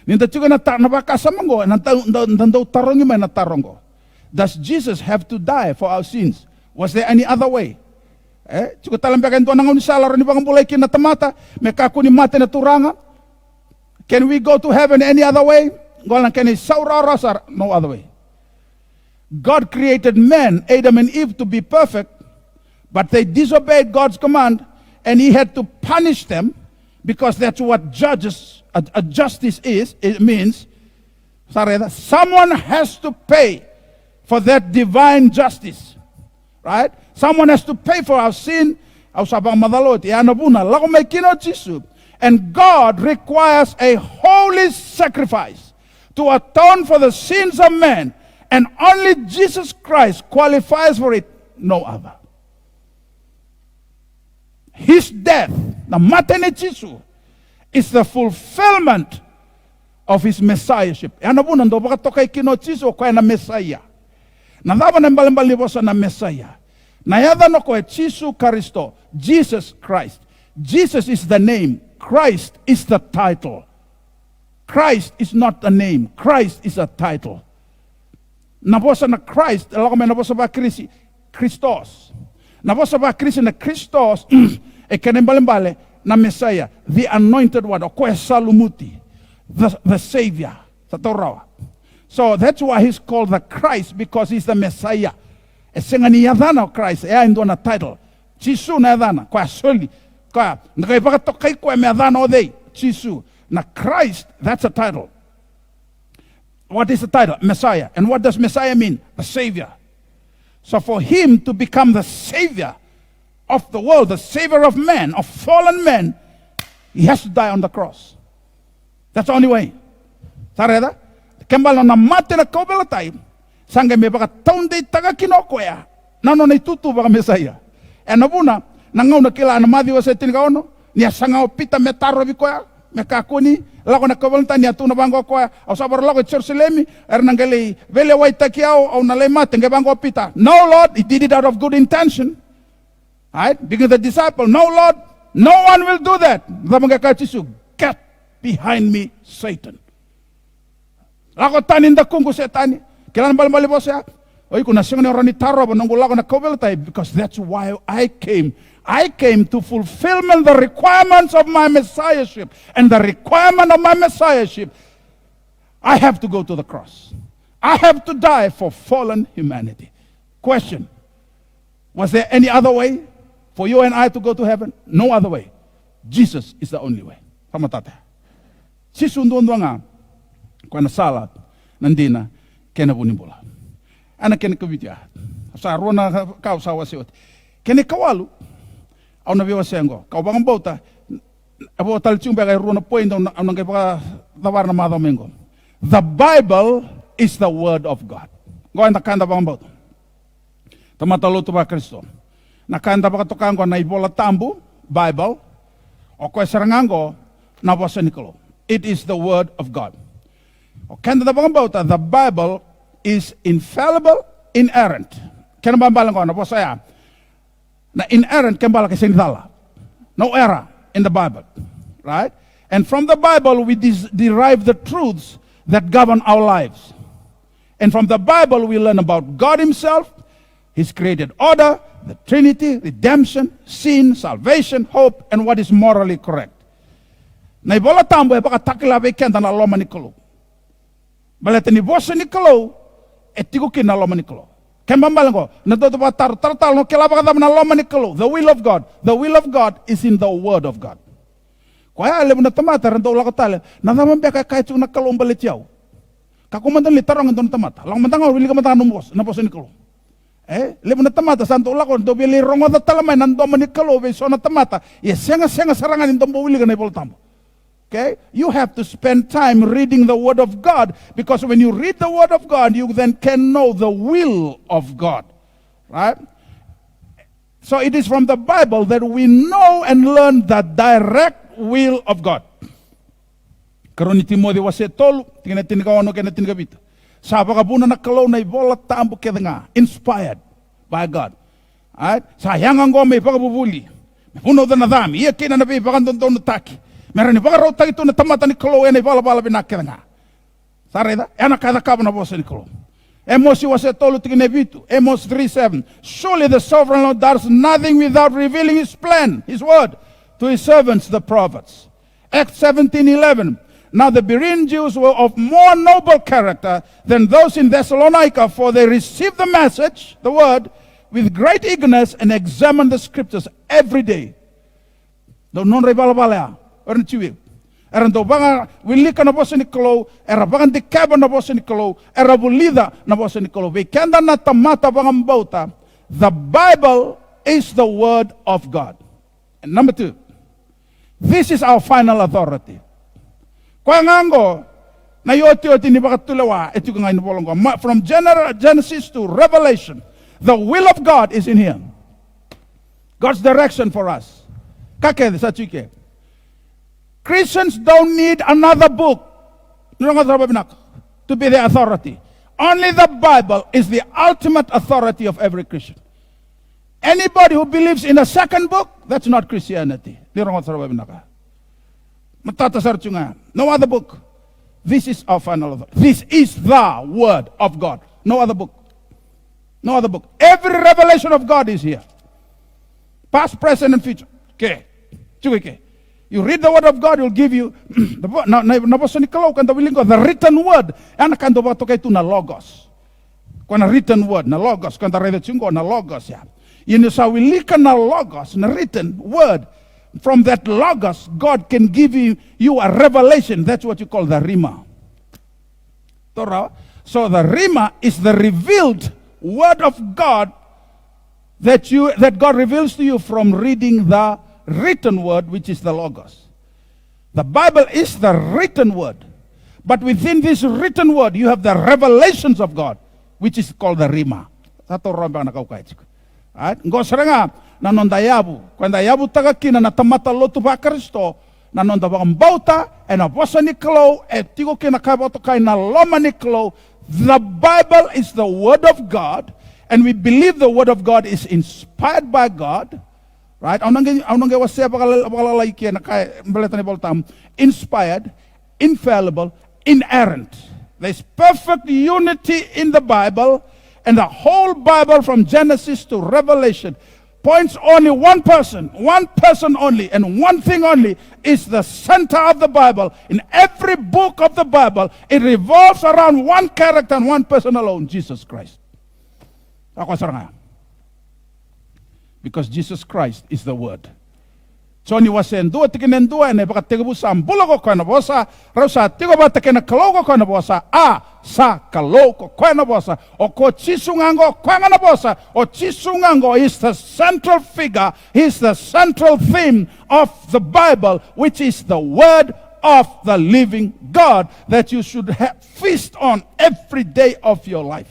Ninta juga na baka samango nandau tarongi na tarongo. Does Jesus have to die for our sins? Was there any other way? Juga talambeka ito nangaw ni salar ni bang bulay kin na tamata mekaku ni mate na turanga. Can we go to heaven any other way? Golang can saura rasar no other way. God created men, Adam and Eve, to be perfect, but they disobeyed God's command, and He had to punish them. Because that's what justice is. It means, someone has to pay for that divine justice. Right? Someone has to pay for our sin. And God requires a holy sacrifice to atone for the sins of men. And only Jesus Christ qualifies for it, no other. His death, the matene Jesu, is the fulfillment of His messiahship. Ano po nando baka tokay kino Jesu ko na Messiah. Nandaba na mbalimbali po sa na Messiah. Nayada no ko Jesu Kristo, Jesus Christ. Jesus is the name. Christ is the title. Christ is not a name. Christ is a title. Nabosa na Christ, alako may nabosa ba Christos. Nabosa ba Christ na Christos, kanembalimbali na Messiah, the anointed one, o salumuti, the Savior, sa Torah. So that's why He's called the Christ, because He's the Messiah. Esenga ni yadana Christ, ndo na title. Chisu na yadana, kwa soli, kwa nakaipakatokay kwa yadana o day, Chisu. Na Christ, that's a title. What is the title? Messiah. And what does Messiah mean? The Savior. So for Him to become the Savior of the world, the Savior of men, of fallen men, He has to die on the cross. That's the only way. Sareda? Kembal na mate na kobelatay, sangga me baka taon day taga kinokoya, nano na itutu baka Messiah. E nabuna, nangaw na kila na madi wasa tinikaono, niya sangaw pita metaro bikoya, mekakuni, lako na kobelatay niya tu na bango koya, au sabar lako Jerusalemi, nanggali vele waita kiao, au nalay mate, nga bango pita. No Lord, He did it out of good intention. Right? Because the disciple, no Lord, no one will do that. Get behind me, Satan. Lako tanin da kungu setani. Kailan bali po siya? Oy, kung nasyung ni Rani Taro, nangula ko na kobelatay, because that's why I came. I came to fulfillment the requirements of my messiahship. And the requirement of my messiahship, I have to go to the cross. I have to die for fallen humanity. Question. Was there any other way for you and I to go to heaven? No other way. Jesus is the only way. Pamatate. Si sunduan nga, kwa nasala, nandina, kena bunimbola. Ana kena kawitya. Sa rona kau sa wasiot. Kena kawalu, au na viwa sengo. Kau bangang bauta, abo talchung bagay rona point au nang kaya tawar na madaw mengo. The Bible is the word of God. Go na kanda bangang bauta. Tamatalo to ba Kristo. Nakanda ba katokango na ibola tambu, Bible, o kwa sarangango, na wasa nikolo. It is the word of God. O kanda ba bauta, the Bible is infallible, inerrant. Kena bambalang ko na wasa ya. Na inerrant kembala kasi nidala. No error in the Bible. Right? And from the Bible we derive the truths that govern our lives. And from the Bible we learn about God himself, his created order, the Trinity, redemption, sin, salvation, hope, and what is morally correct. Na ibola tambo e baka takila be kenda na loma nikolo. Balete ni bosa nikolo e tigo kin na loma nikolo. Kemba malango na toto ba tar no kila baka na loma nikolo. The will of God. The will of God is in the word of God. Kaya ale na tamata rando la katale na naman be kay tu na kalom baletiaw. Kakumandan litarong ndon tamata. Lang mandang wili ka matang numbos na bosa nikolo. Lebo na tamata santo ulakon do bili rongo da talamay nando manikalo be so na tamata senga sarangan indom bawili ka na ipoltambo. Okay, you have to spend time reading the word of God, because when you read the word of God you then can know the will of God, right? So it is from the Bible that we know and learn the direct will of God. Karon ni Timothy wase tolu tingin ka ono kena tinigabito. Sa pakabuna na kalaw na ibola tambo keda nga, inspired by God. Right? Sayang ang gome pakabubuli. Puno da na dami, iya kina na pakandon na taki. Meron ni pakaraw tayo ito na tamata ni kalaw na ibola binak keda nga. Sare da, yana kada kaba na bosa ni kalaw. Amos was tolu tingin Amos 3:7. Surely the sovereign Lord does nothing without revealing his plan, his word, to his servants the prophets. Acts 17:11. Now the Berean Jews were of more noble character than those in Thessalonica, for they received the message, the word, with great eagerness and examined the scriptures every day. Do non rebalabala, eran chiwi. Eran do banga wilika na bosa ni kolo, era banga dikaba na bosa ni kolo, era bulida na bosa ni kolo. Wikenda na tamata banga mbauta. The Bible is the word of God. And number 2, this is our final authority. Kwa ngango na yoti ni bakatulawa ito nga inbolong ko. From Genesis to Revelation, the will of God is in here. God's direction for us. Kake sa chike. Christians don't need another book to be the authority. Only the Bible is the ultimate authority of every Christian. Anybody who believes in a second book, that's not Christianity. No other book. This is our final authority. This is the word of God. No other book. No other book. Every revelation of God is here. Past, present, and future. Okay. You read the word of God, it will give you the written word. And kando ba to kay tu na logos. Kuna written word na logos, kanda redacungo na logos ya. Yun sa wilika na logos, na written word. From that logos, God can give you a revelation. That's what you call the Rima. So the Rima is the revealed word of God that God reveals to you from reading the written word, which is the logos. The Bible is the written word. But within this written word, you have the revelations of God, which is called the Rima. Right? Ngosrenga nanonda yabu. Kwanda yabu tagakina na tamata lotu ba Kristo, nanonda ba mbauta, e na bosa niklo, e tigo kina kaboto kay na loma niklo. The Bible is the word of God, and we believe the word of God is inspired by God. Right? Inspired, infallible, inerrant. There's perfect unity in the Bible, and the whole Bible from Genesis to Revelation, points only one person only, and one thing only is the center of the Bible. In every book of the Bible, it revolves around one character and one person alone, Jesus Christ. Because Jesus Christ is the Word. Johnny was saying, do it again and do it, and baka tigabusam bulago ko na bosa, rosa tigabata kena kalogo ko na bosa, sa kaloko ko na bosa, o ko chisungango ko na bosa, o chisungango is the central figure, is the central theme of the Bible, which is the Word of the living God that you should feast on every day of your life.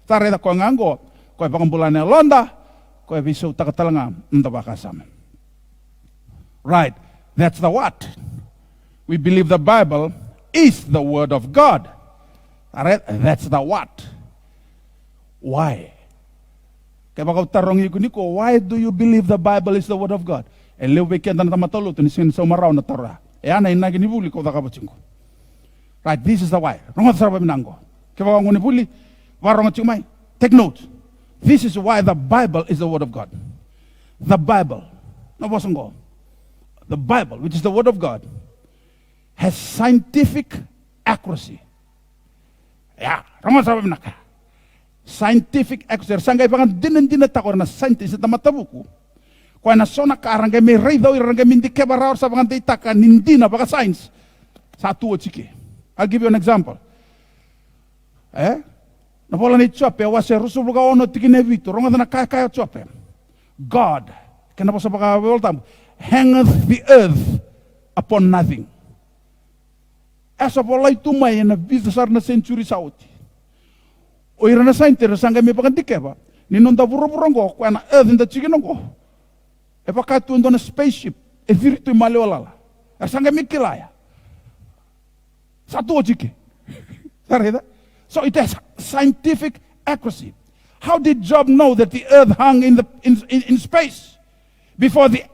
Tare da ko ngango, ko pakambulan na londa, ko bisu takatalanga ndabakasam. Right, that's the what. We believe the Bible is the Word of God. All right, that's the what. Why? Why do you believe the Bible is the Word of God? Right, this is the why. Take note. This is why the Bible is the Word of God. The Bible. The Bible, which is the Word of God, has scientific accuracy. Scientific accuracy. Sangay pangan din takor na scientist na matabuko. Kung nasona ka arangay may ray daw arangay mindi kebarar sa pangan data ka hindi na baka science. Sa tuwa chiki. I'll give you an example. Napola ni Chope wase rusubluga ono tikinevito. Ronga na kaya Chope. God. Kena pa sa baka voltam. Hangeth the earth upon nothing. Esa polai tumay na bisar na century sauti. O ira na sainte na sanga me pakandike ba. Ninonda buruburongo ko na earth inda chikinongo. E pakatu ndo na spaceship e virtu malewala. Sanga me kilaya. Satu chiki. Sareda. So it has scientific accuracy. How did Job know that the earth hung in space? Before the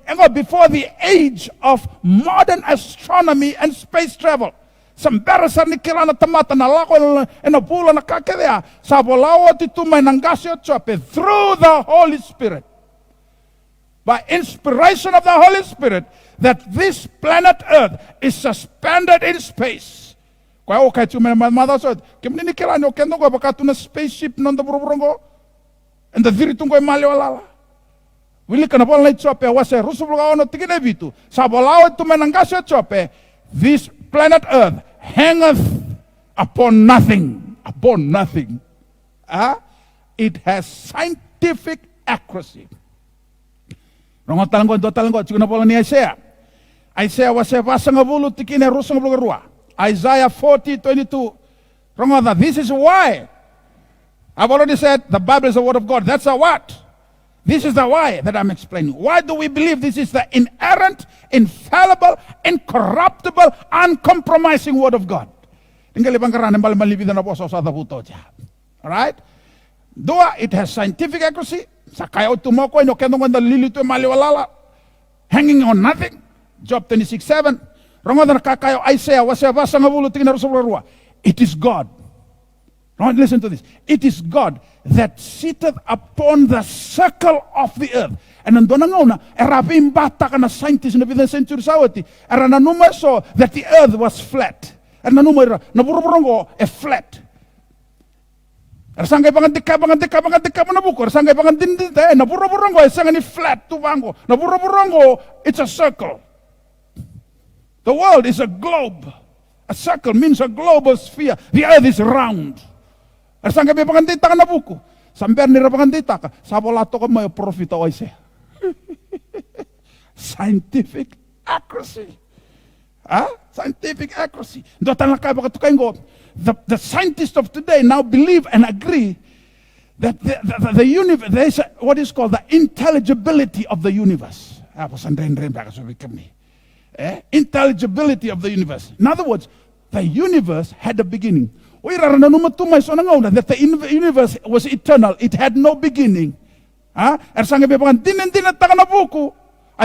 age of modern astronomy and space travel. Sambarasar ni kilana tamata na lako na pula na kakadea. Sabolawa titumay nangasyo chope through the Holy Spirit. By inspiration of the Holy Spirit, that this planet Earth is suspended in space. Kwa o kay tumay mada so kimni kilano kendo ko bakatu na spaceship non da burubrongo. And the viritungo maliwala. Wili kana bola chope wase rusubluga ono tikinevitu. Sabolawa tumenangasyo chope. This planet Earth hangeth upon nothing. Upon nothing. It has scientific accuracy. Rongo talango chukuna bola ni Isaiah. Isaiah wase vasangabulu tikine rusangabulu rua. Isaiah 40:22. Rongo this is why. I've already said the Bible is the Word of God. That's a what? This is the why that I'm explaining. Why do we believe this is the inerrant, infallible, incorruptible, uncompromising Word of God? Alright? Dua, it has scientific accuracy. Hanging on nothing. Job 26:7. Isaiah. It is God. Now listen to this. It is God that sitteth upon the circle of the earth. And nandona erabim bata kana scientist na the century sawati. Era nanuma so that the earth was flat. And nanuma naburongo a flat. Sangay pangantika manabuko. Sangay pangandindita naburongo sangani flat tubango. Naburongo it's a circle. The world is a globe. A circle means a global sphere. The earth is round. Sangka be pangandita na buku. Samper ni pangandita ka. Sabolato ko may profit o ise. Scientific accuracy. Scientific accuracy. The scientists of today now believe and agree that the universe, there is what is called the intelligibility of the universe. Intelligibility of the universe. In other words, the universe had a beginning. That the universe was eternal. It had no beginning. I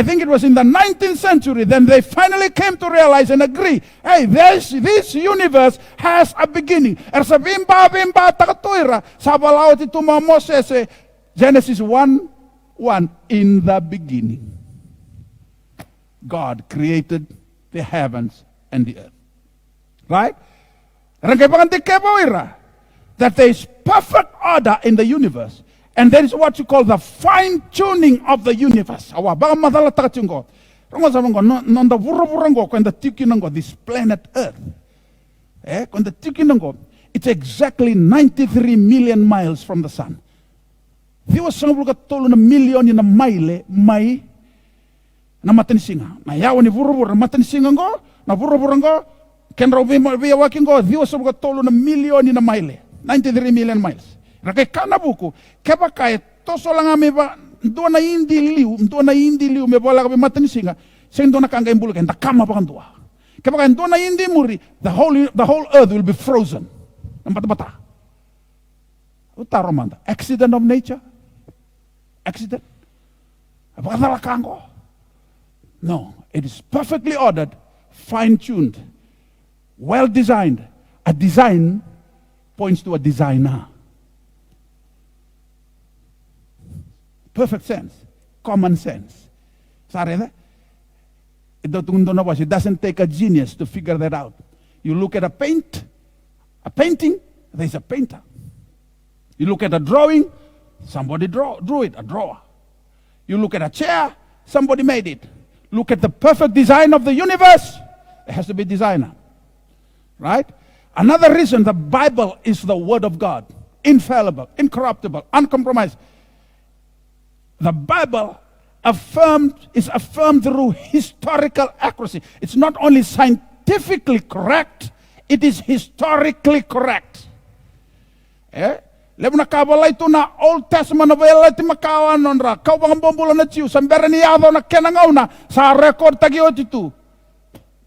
think it was in the 19th century, then they finally came to realize and agree, hey, this universe has a beginning. Genesis 1, 1, in the beginning, God created the heavens and the earth. Right? That there is perfect order in the universe. And that is what you call the fine-tuning of the universe. This planet Earth. It's exactly 93 million miles from the sun. There was some a million in a mile, mai, na matanisinga. Na yawa ni vurubura matanisinga ngo, na vurubura ngo, kenra via walking go, there was some a million in a mile, 93 million miles. Rakai kana buku, kepa kai toso lang ameba, ndona indi liu, me bola kabe matanisinga, sen dona kanga imbulu kenda kama pakandua. Kepa kai ndona indi muri, the whole earth will be frozen. Bata. Utaromanda. Accident of nature? Accident? No, it is perfectly ordered, fine-tuned, well-designed. A design points to a designer. Perfect sense, common sense. It doesn't take a genius to figure that out. You look at a painting, there's a painter. You look at a drawing, somebody drew it, a drawer. You look at a chair, somebody made it. Look at the perfect design of the universe, it has to be a designer. Right? Another reason the Bible is the Word of God, infallible, incorruptible, uncompromised. The Bible is affirmed through historical accuracy. It's not only scientifically correct, it is historically correct. Lebuna kabala itu na Old Testament na vela ti makawan nonra. Kau bang bombulan na tiu sambera ni yado na kenangaw na sa record tagiot itu.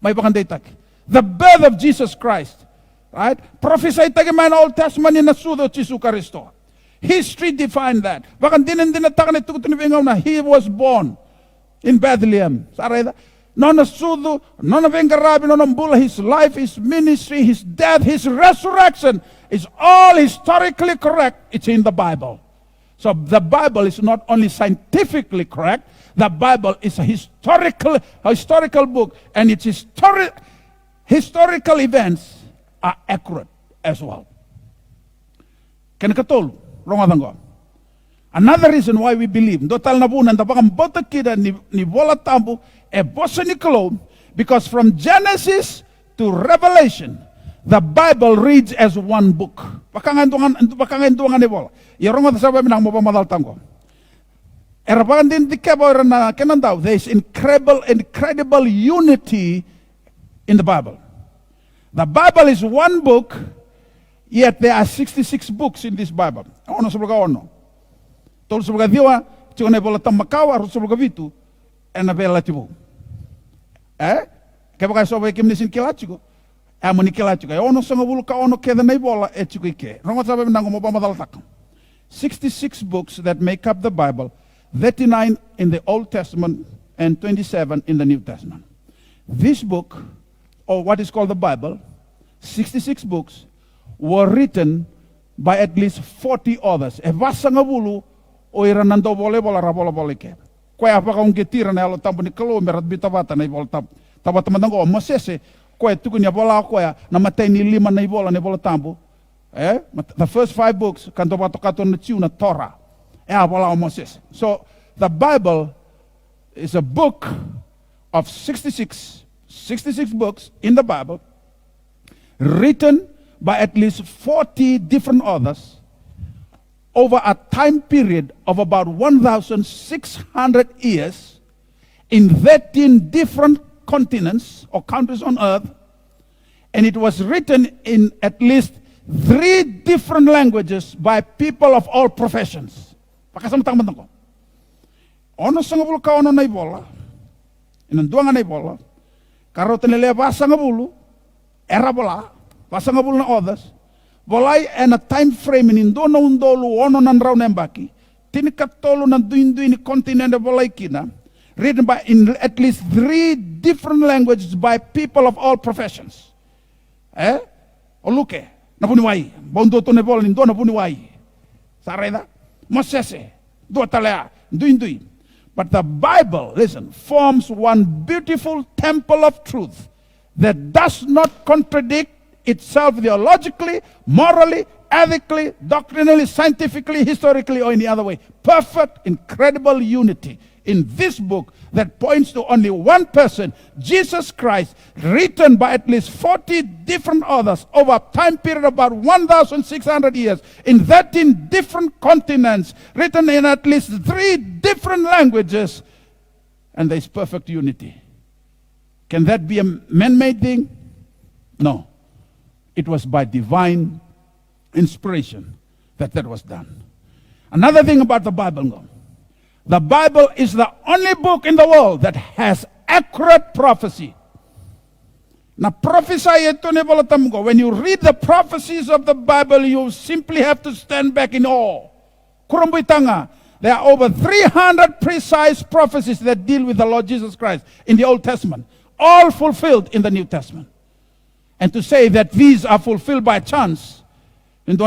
May bakanday tag. The birth of Jesus Christ, right? Prophesy tagi man Old Testament ni nasudo Jesu Kristo. History defined that. Bakan dinatakan itu kutinibingaw na he was born in Bethlehem. Sarayda. Nona sudu, nona vengarabi, nona mbula, his life, his ministry, his death, his resurrection is all historically correct. It's in the Bible. So the Bible is not only scientifically correct, the Bible is a historical book, and its historical events are accurate as well. Can katol, wrong. Another reason why we believe, dotal na bunan, tapakang bota kida ni bola tambo, e bosa ni Cologne, because from Genesis to Revelation, the Bible reads as one book. Pakangantungan ni bola. Yarong at sabi minang mo pa madal tango. Erapakan din di kebo na kenandaw, there is incredible unity in the Bible. The Bible is one book, yet there are 66 books in this Bible. Ono sabaga ono. Tol sabaga diwa, tiyo na bola tamakawa, ro sabaga vitu, na bela tibo. Kaya baka soba kimnisin kilachiko. Amoni kilachiko. Ono sanga bulu ka ono keda na bola etchiko ike. Rongo sabi nango mo pa madalatak. 66 books that make up the Bible, 39 in the Old Testament and 27 in the New Testament. This book, or what is called the Bible, 66 books, were written by at least 40 authors. E vasa nga bulu, o iranando bola rabola bolike. Kaya apa kung kitira na alo tampo ni Kalo, merat bitavata na ibola tabata madango, masese, kaya tukun niya bola kaya, namatay ni 5 na ibola tampo. The first 5 books, kanto bato kato na tiyo na Torah. Bola o Moses. So, the Bible is a book of 66 books in the Bible, written by at least 40 different authors over a time period of about 1,600 years in 13 different continents or countries on earth, and it was written in at least 3 different languages by people of all professions. Pakasamtang bantang ko. Ono sa nga bulu ka ono na ibola, inanduangan na ibola, karo tinilea basa nga bulu, era bola, basa nga bulu na others, bolay and a time frame in indona undolu ono nan raw nembaki, tinikatolo nan duin ni kontinente bolay kina, written by in at least 3 different languages by people of all professions. Oluke, napuniwai, bondo to ne bola indona napuniwai. Sareda, Mosese, do talea, Ndui. But the Bible, listen, forms one beautiful temple of truth that does not contradict itself theologically, morally, ethically, doctrinally, scientifically, historically, or any other way. Perfect, incredible unity in this book that points to only one person, Jesus Christ, written by at least 40 different authors over a time period of about 1,600 years in 13 different continents, written in at least 3 different languages, and there is perfect unity. Can that be a man-made thing? No. It was by divine inspiration that was done. Another thing about the Bible, the Bible is the only book in the world that has accurate prophecy. Now, when you read the prophecies of the Bible, you simply have to stand back in awe. There are over 300 precise prophecies that deal with the Lord Jesus Christ in the Old Testament, all fulfilled in the New Testament. And to say that these are fulfilled by chance, if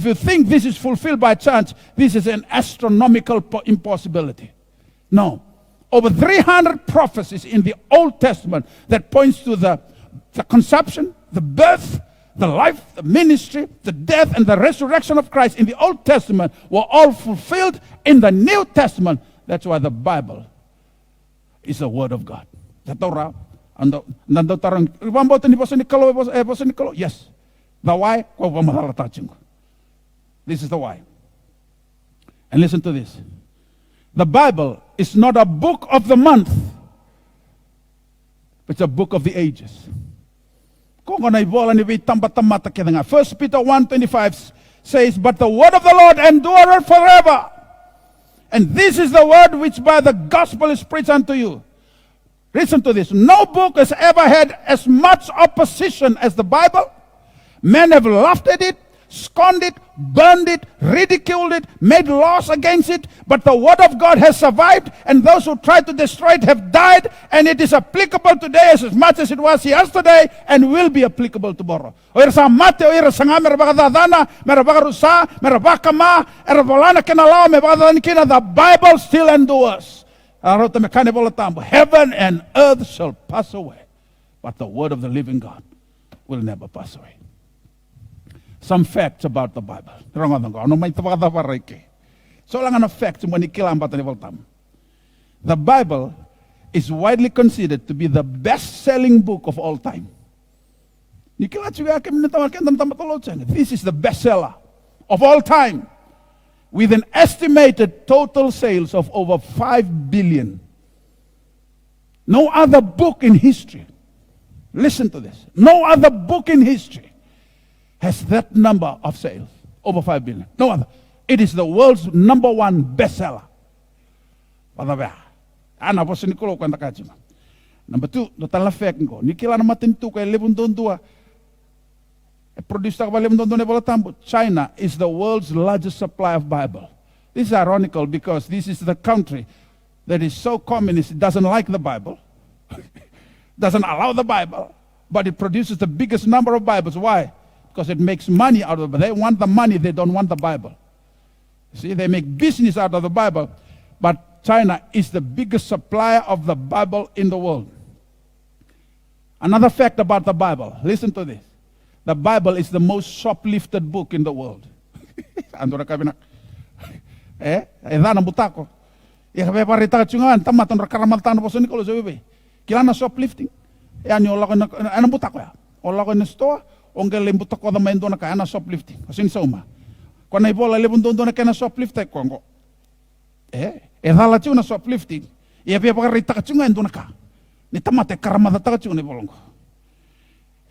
you think this is fulfilled by chance, this is an astronomical impossibility. No. Over 300 prophecies in the Old Testament that points to the conception, the birth, the life, the ministry, the death, and the resurrection of Christ in the Old Testament were all fulfilled in the New Testament. That's why the Bible is the Word of God. Yes. The why? This is the why. And listen to this. The Bible is not a book of the month. It's a book of the ages. 1 Peter 1:25 says, but the word of the Lord endureth forever. And this is the word which by the gospel is preached unto you. Listen to this. No book has ever had as much opposition as the Bible. Men have laughed at it, scorned it, burned it, ridiculed it, made laws against it, but the word of God has survived, and those who tried to destroy it have died, and it is applicable today as much as it was yesterday, and will be applicable tomorrow. The Bible still endures. Heaven and earth shall pass away, but the word of the living God will never pass away. Some facts about the Bible. So lang facts the Bible is widely considered to be the best-selling book of all time. This is the bestseller of all time, with an estimated total sales of over 5 billion. No other book in history, listen to this, no other book in history has that number of sales, over 5 billion. No other. It is the world's #1 bestseller. Number 2, total fact ko. Nikila na matintu kay lebundondua. China is the world's largest supply of Bible. This is ironical because this is the country that is so communist, it doesn't like the Bible, doesn't allow the Bible, but it produces the biggest number of Bibles. Why? Because it makes money out of it. They want the money, they don't want the Bible. See, they make business out of the Bible, but China is the biggest supplier of the Bible in the world. Another fact about the Bible, listen to this. The Bible is the most shoplifted book in the world. Andora kabinak. Edana butako. Ikabe parita chungan tamaton rakaramaltan boso Nicolo Zobe. Kilana shoplifting. Anyo la ko ana butako ya. Ola ko store, ongel butako da mendo na kana shoplifting. Asin soma. Kung naibola lebundo na kana shoplifting kongo. Edala chuna shoplifting. Iabe parita chungan do na ka. Ni tamate karamada ta chuna bolongo.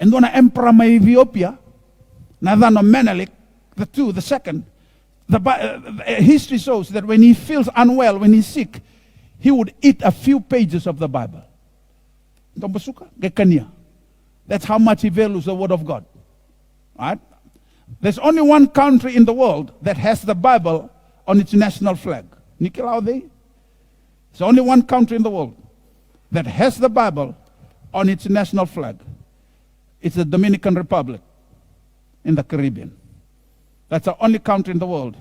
And when Emperor of Ethiopia, Nathano Menelik, the second, history shows that when he feels unwell, when he's sick, he would eat a few pages of the Bible. That's how much he values the Word of God. Right? There's only one country in the world that has the Bible on its national flag. There's only one country in the world that has the Bible on its national flag. It's the Dominican Republic in the Caribbean. That's the only country in the world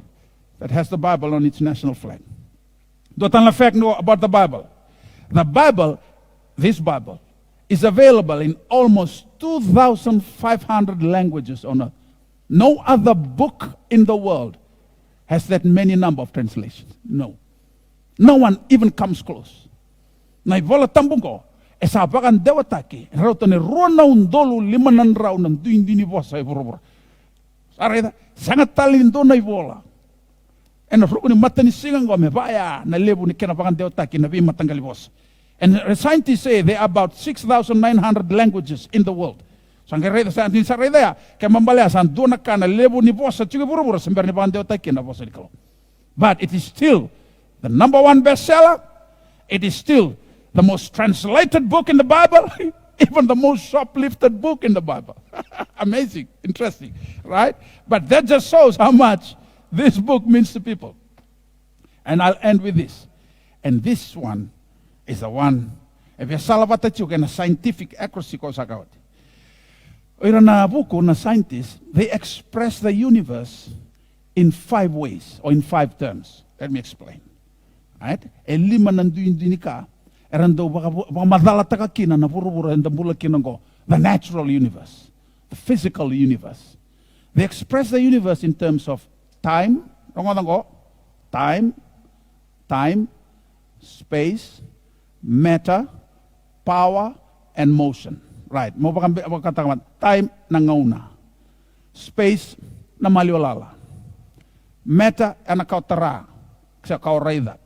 that has the Bible on its national flag. Dotang fact know about the Bible. The Bible, this Bible, is available in almost 2,500 languages on earth. No other book in the world has that many number of translations. No. No one even comes close. Na ivola tambungo, esa bagan dewataki, rautane rona undolu limanan raunan duindini vosa ivorobora. Sareda, sangat talindo na ivola. En rukuni matani singango me vaya na lebu ni kena bagan dewataki na vi matangali vosa. And scientists say there are about 6,900 languages in the world. Sangkereda santin sareda ya, kaya mambalaya san dona kana lebu ni vosa chuge burubura sember ni bagan dewataki na vosa dikalo. But it is still the number one bestseller. It is still the most translated book in the Bible, even the most shoplifted book in the Bible. Amazing, interesting, right? But that just shows how much this book means to people. And I'll end with this. And this one is the one, if you salavata chuka na scientific accuracy ko sakawat. Oira na buku na scientists, they express the universe in 5 ways, or in 5 terms. Let me explain. Right? Lima nanduindinika, erando madala takakina na burubura and the bulakinango, the natural universe, the physical universe. They express the universe in terms of time, time, space, matter, power, and motion. Right? Mo bakang time na ngauna, space na maliolala, matter na kautara, kaya kauraida.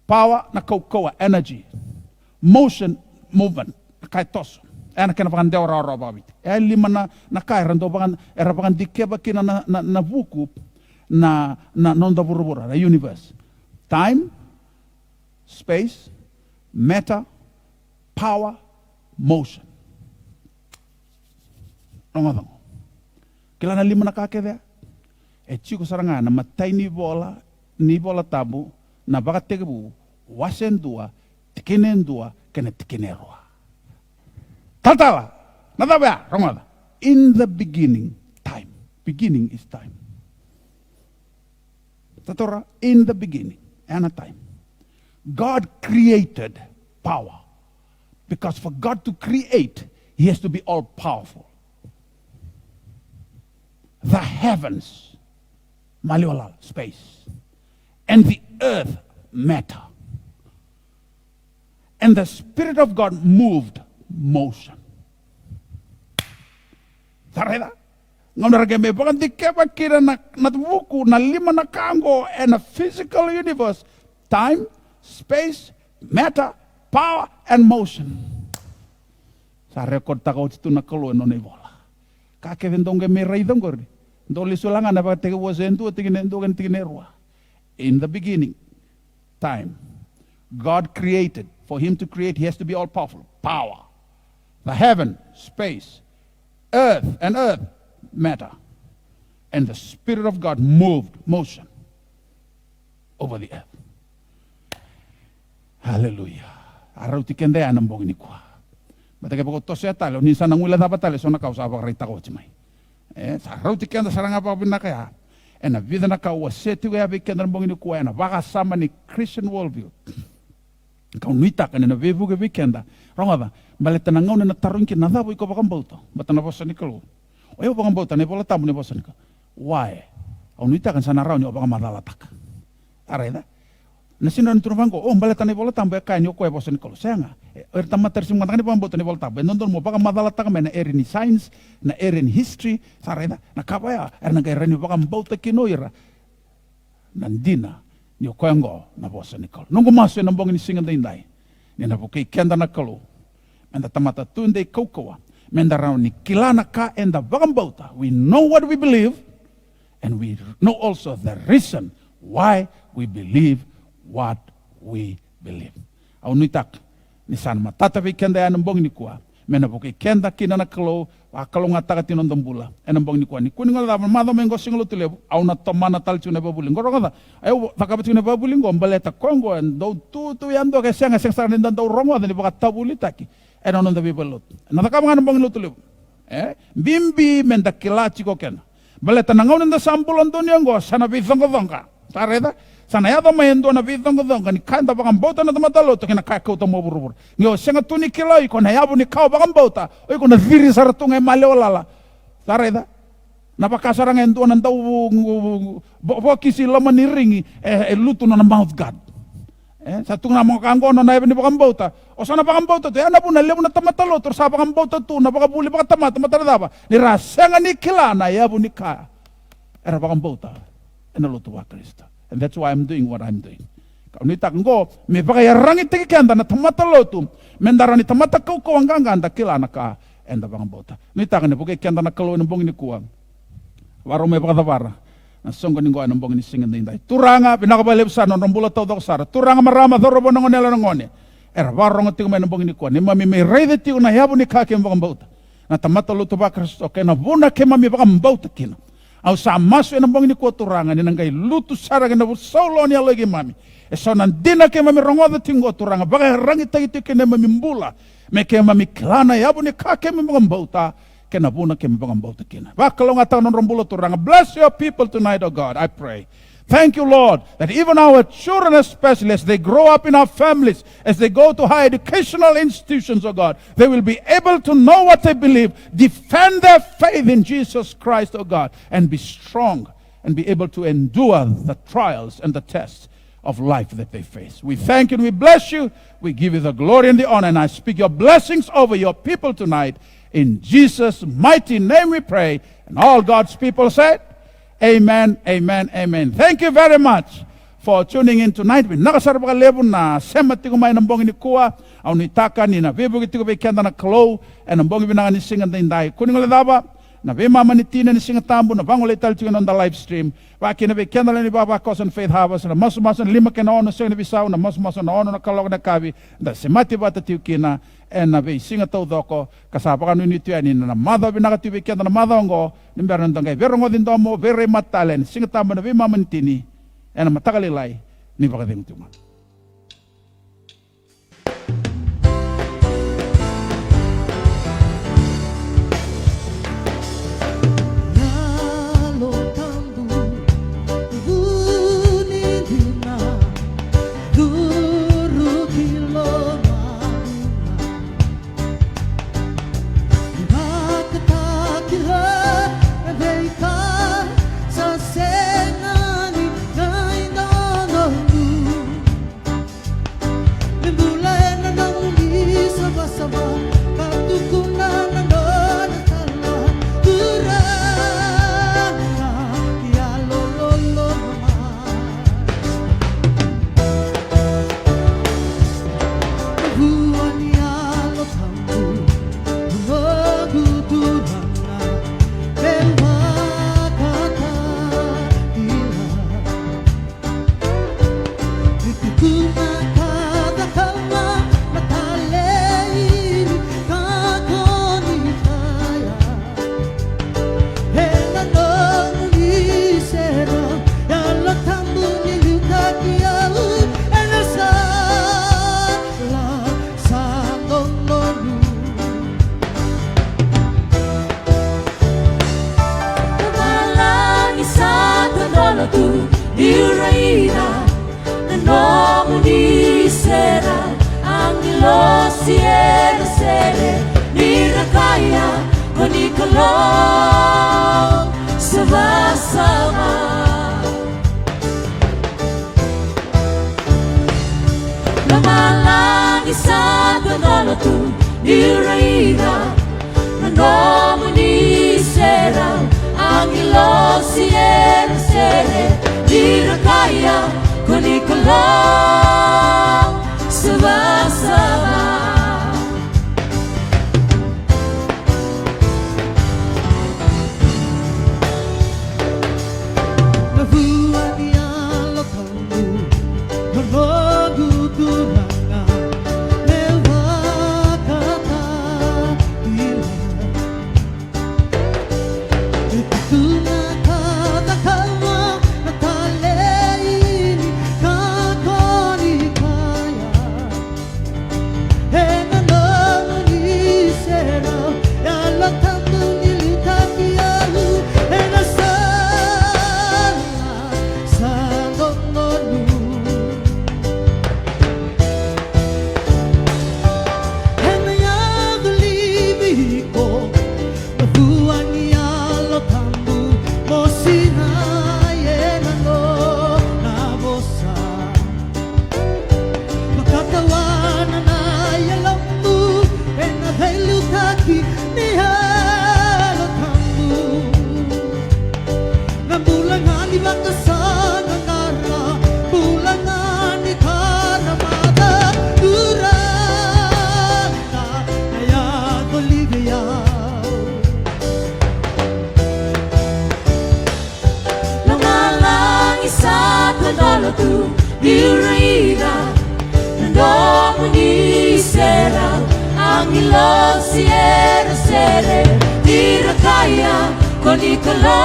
Power na koa, energy. Motion, movement, kay toso. Ana kena pakan dewa rawa babit. Lima na kay rando pakan era pakan dikeba kina na buku na nonda burubura, the universe. Time, space, matter, power, motion. Nongadong. Kila na lima na kakeda. Chiko saranga na matay ni bola tabu. Na baka tegebu wasendua tikinendua kena tikinerua. Tatala nadabya rongada. In the beginning, time. Beginning is time. Tatora in the beginning and a time. God created power. Because for God to create, He has to be all powerful. The heavens, maliolal, space, and the earth, matter. And the Spirit of God moved, motion. Sareda? Ngamdarage me bagan dikeba kira na buku na lima na kango and a physical universe, time, space, matter, power, and motion. Sa record takot itu na kalu no nevola. Kake vendonge me raidongori. Doli sulanga na ba tege wasentu tiginendo gan tiginerwa. In the beginning, time, God created. For Him to create, He has to be all powerful. Power. The heaven, space, earth, matter. And the Spirit of God moved, motion, over the earth. Hallelujah. Arauti kende anambong ni kwa. Batake poko tose atale, ni sana ngula dapat sona kausa apa rita ko chimai. Arauti kende saranga apa binakaya. And a vida na kawa seti we have kenda ambong ni kwa na baka sama ni Christian worldview. Kau nuita kan na vevu ke weekenda. Rongada, baleta na ngau na tarunki na dabu iko bakang bauta. Bata na bosa ni kalu. Oyo bakang bauta ni bola tamu ni bosa ni kalu. Why? Kau nuita kan sana rau ni bakang madalatak. Areda. Na sinan turbango, baleta ni bola tamu ka ni ko bosa ni kalu. Sayanga. Tama tersim matang ni bakang bauta ni bola tamu. Nondon mo bakang madalatak me na eri ni science, na eri ni history, sareda. Na kabaya, na kaya ni bakang bauta kinoira. Nandina. Ni koengo na bosa ni kalu. Nungu maso na bong ni singan dai. Ni na bukai kenda na kalu. Menda tamata tunde kokoa. Menda rau ni kilana ka enda bagambauta. We know what we believe, and we know also the reason why we believe what we believe. Au nuitak ni san matata vi kenda ya nambong ni kuah. Mena bukai kenda kina na kalu. Kalau ngata katinon dambula, enambong ni kuah ni kuning ngala mado mengo singlo tule. Au na tomana tal chune babuling. Goro ngata. Ayo takabat chune babuling go baleta kongo and do tu yando ke senga sengsa ni do rongo ni baka tabuli taki. Eno non da bibalot. Na takam ngana bong lo tule. Bimbi menda kilachi ko ken. baleta na ngaunin da sambulan dunia ngo sana vithonga tareda sana ya dama endo na vithonga ni kanda bakang bauta na tamatalo to kina kakau to moburubur ngo senga tuni kilo iko na yabu ni kau bakang bauta iko na viri saratunga male olala tareda na pakasarang endo na tau bokisi lama niringi lutu na mouth guard satu na mga kanggono na iba ni bakang bauta o sana bakang bauta to yana puna lebu na tamatalo to sa bakang bauta to na bakabuli baka tamatala ni rasenga ni kila na yabu ni ka era bakang bauta ena lutu wa Krista. And that's why I'm doing what I'm doing. Kau ni tak ngo me baka yarangi tiki kanda na tamatalo to mendara ni tamata kau anganga anda kila na ka enda bakang bauta ni tak ni buke kanda na kalo ni bongi ni kuang waro me baka tawara na songo ni ngoa nambong ni singa ndai turanga pinakabalib sa non rombula tau dak sara turanga marama dorobo ngonela ngone era warong ti me nambong ni ko ni mami me reide ti una yabu ni kake mbong bauta na tamata lutu ba Kristo ke na buna ke mami baka mbauta kina au sa masu nambong ni ko turanga ni nangai lutu sara ke na solo ni lagi mami e so nan dina ke mami rongoda tingo turanga baka rangi tagi ti ke na mami mbula me ke mami klana yabu ni kake mbong bauta kena buna ke mbang bauta kena. Bakalong atang non rombulo turanga. Bless your people tonight, oh God, I pray. Thank you, Lord, that even our children especially, as they grow up in our families, as they go to higher educational institutions, oh God, they will be able to know what they believe, defend their faith in Jesus Christ, oh God, and be strong and be able to endure the trials and the tests of life that they face. We thank you and we bless you. We give you the glory and the honor, and I speak your blessings over your people tonight. In Jesus' mighty name we pray. And all God's people said, amen, amen, amen. Thank you very much for tuning in tonight. We nakasarap ka lebon na sema tigo may nambong ni kuwa, au ni taka ni na vibugi tigo be kenda na klo, and nambong binanga ni singa ndai. Kuning ledaba, na be mama ni tina ni singa tambu, na bangole tal tigo on the live stream. Waki na be kenda ni baba kosan faith harvest, na masu lima kena ono singa ni bisau, na masu na ono na kalog na kavi, na semati bata tigo kina, and na be singa tau doko kasapa kanu ni tuani na mother binaka tibe kenda na mother ngo nimberan dangai verongo din domo very matalen singa tamba na be mamantini and matakalilai ni bakading tuma. Kalau tu diriga Nando ni sera Angelo siere sere Dirakaya Konikala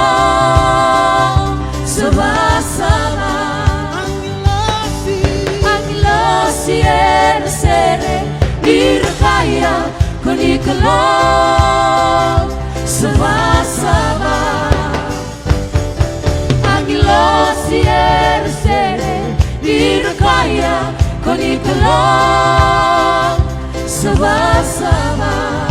Sabasaba Angelo siere sere Dirakaya Konikala Sabasaba Angelo siere sere Dirakaya Konikala Sabasaba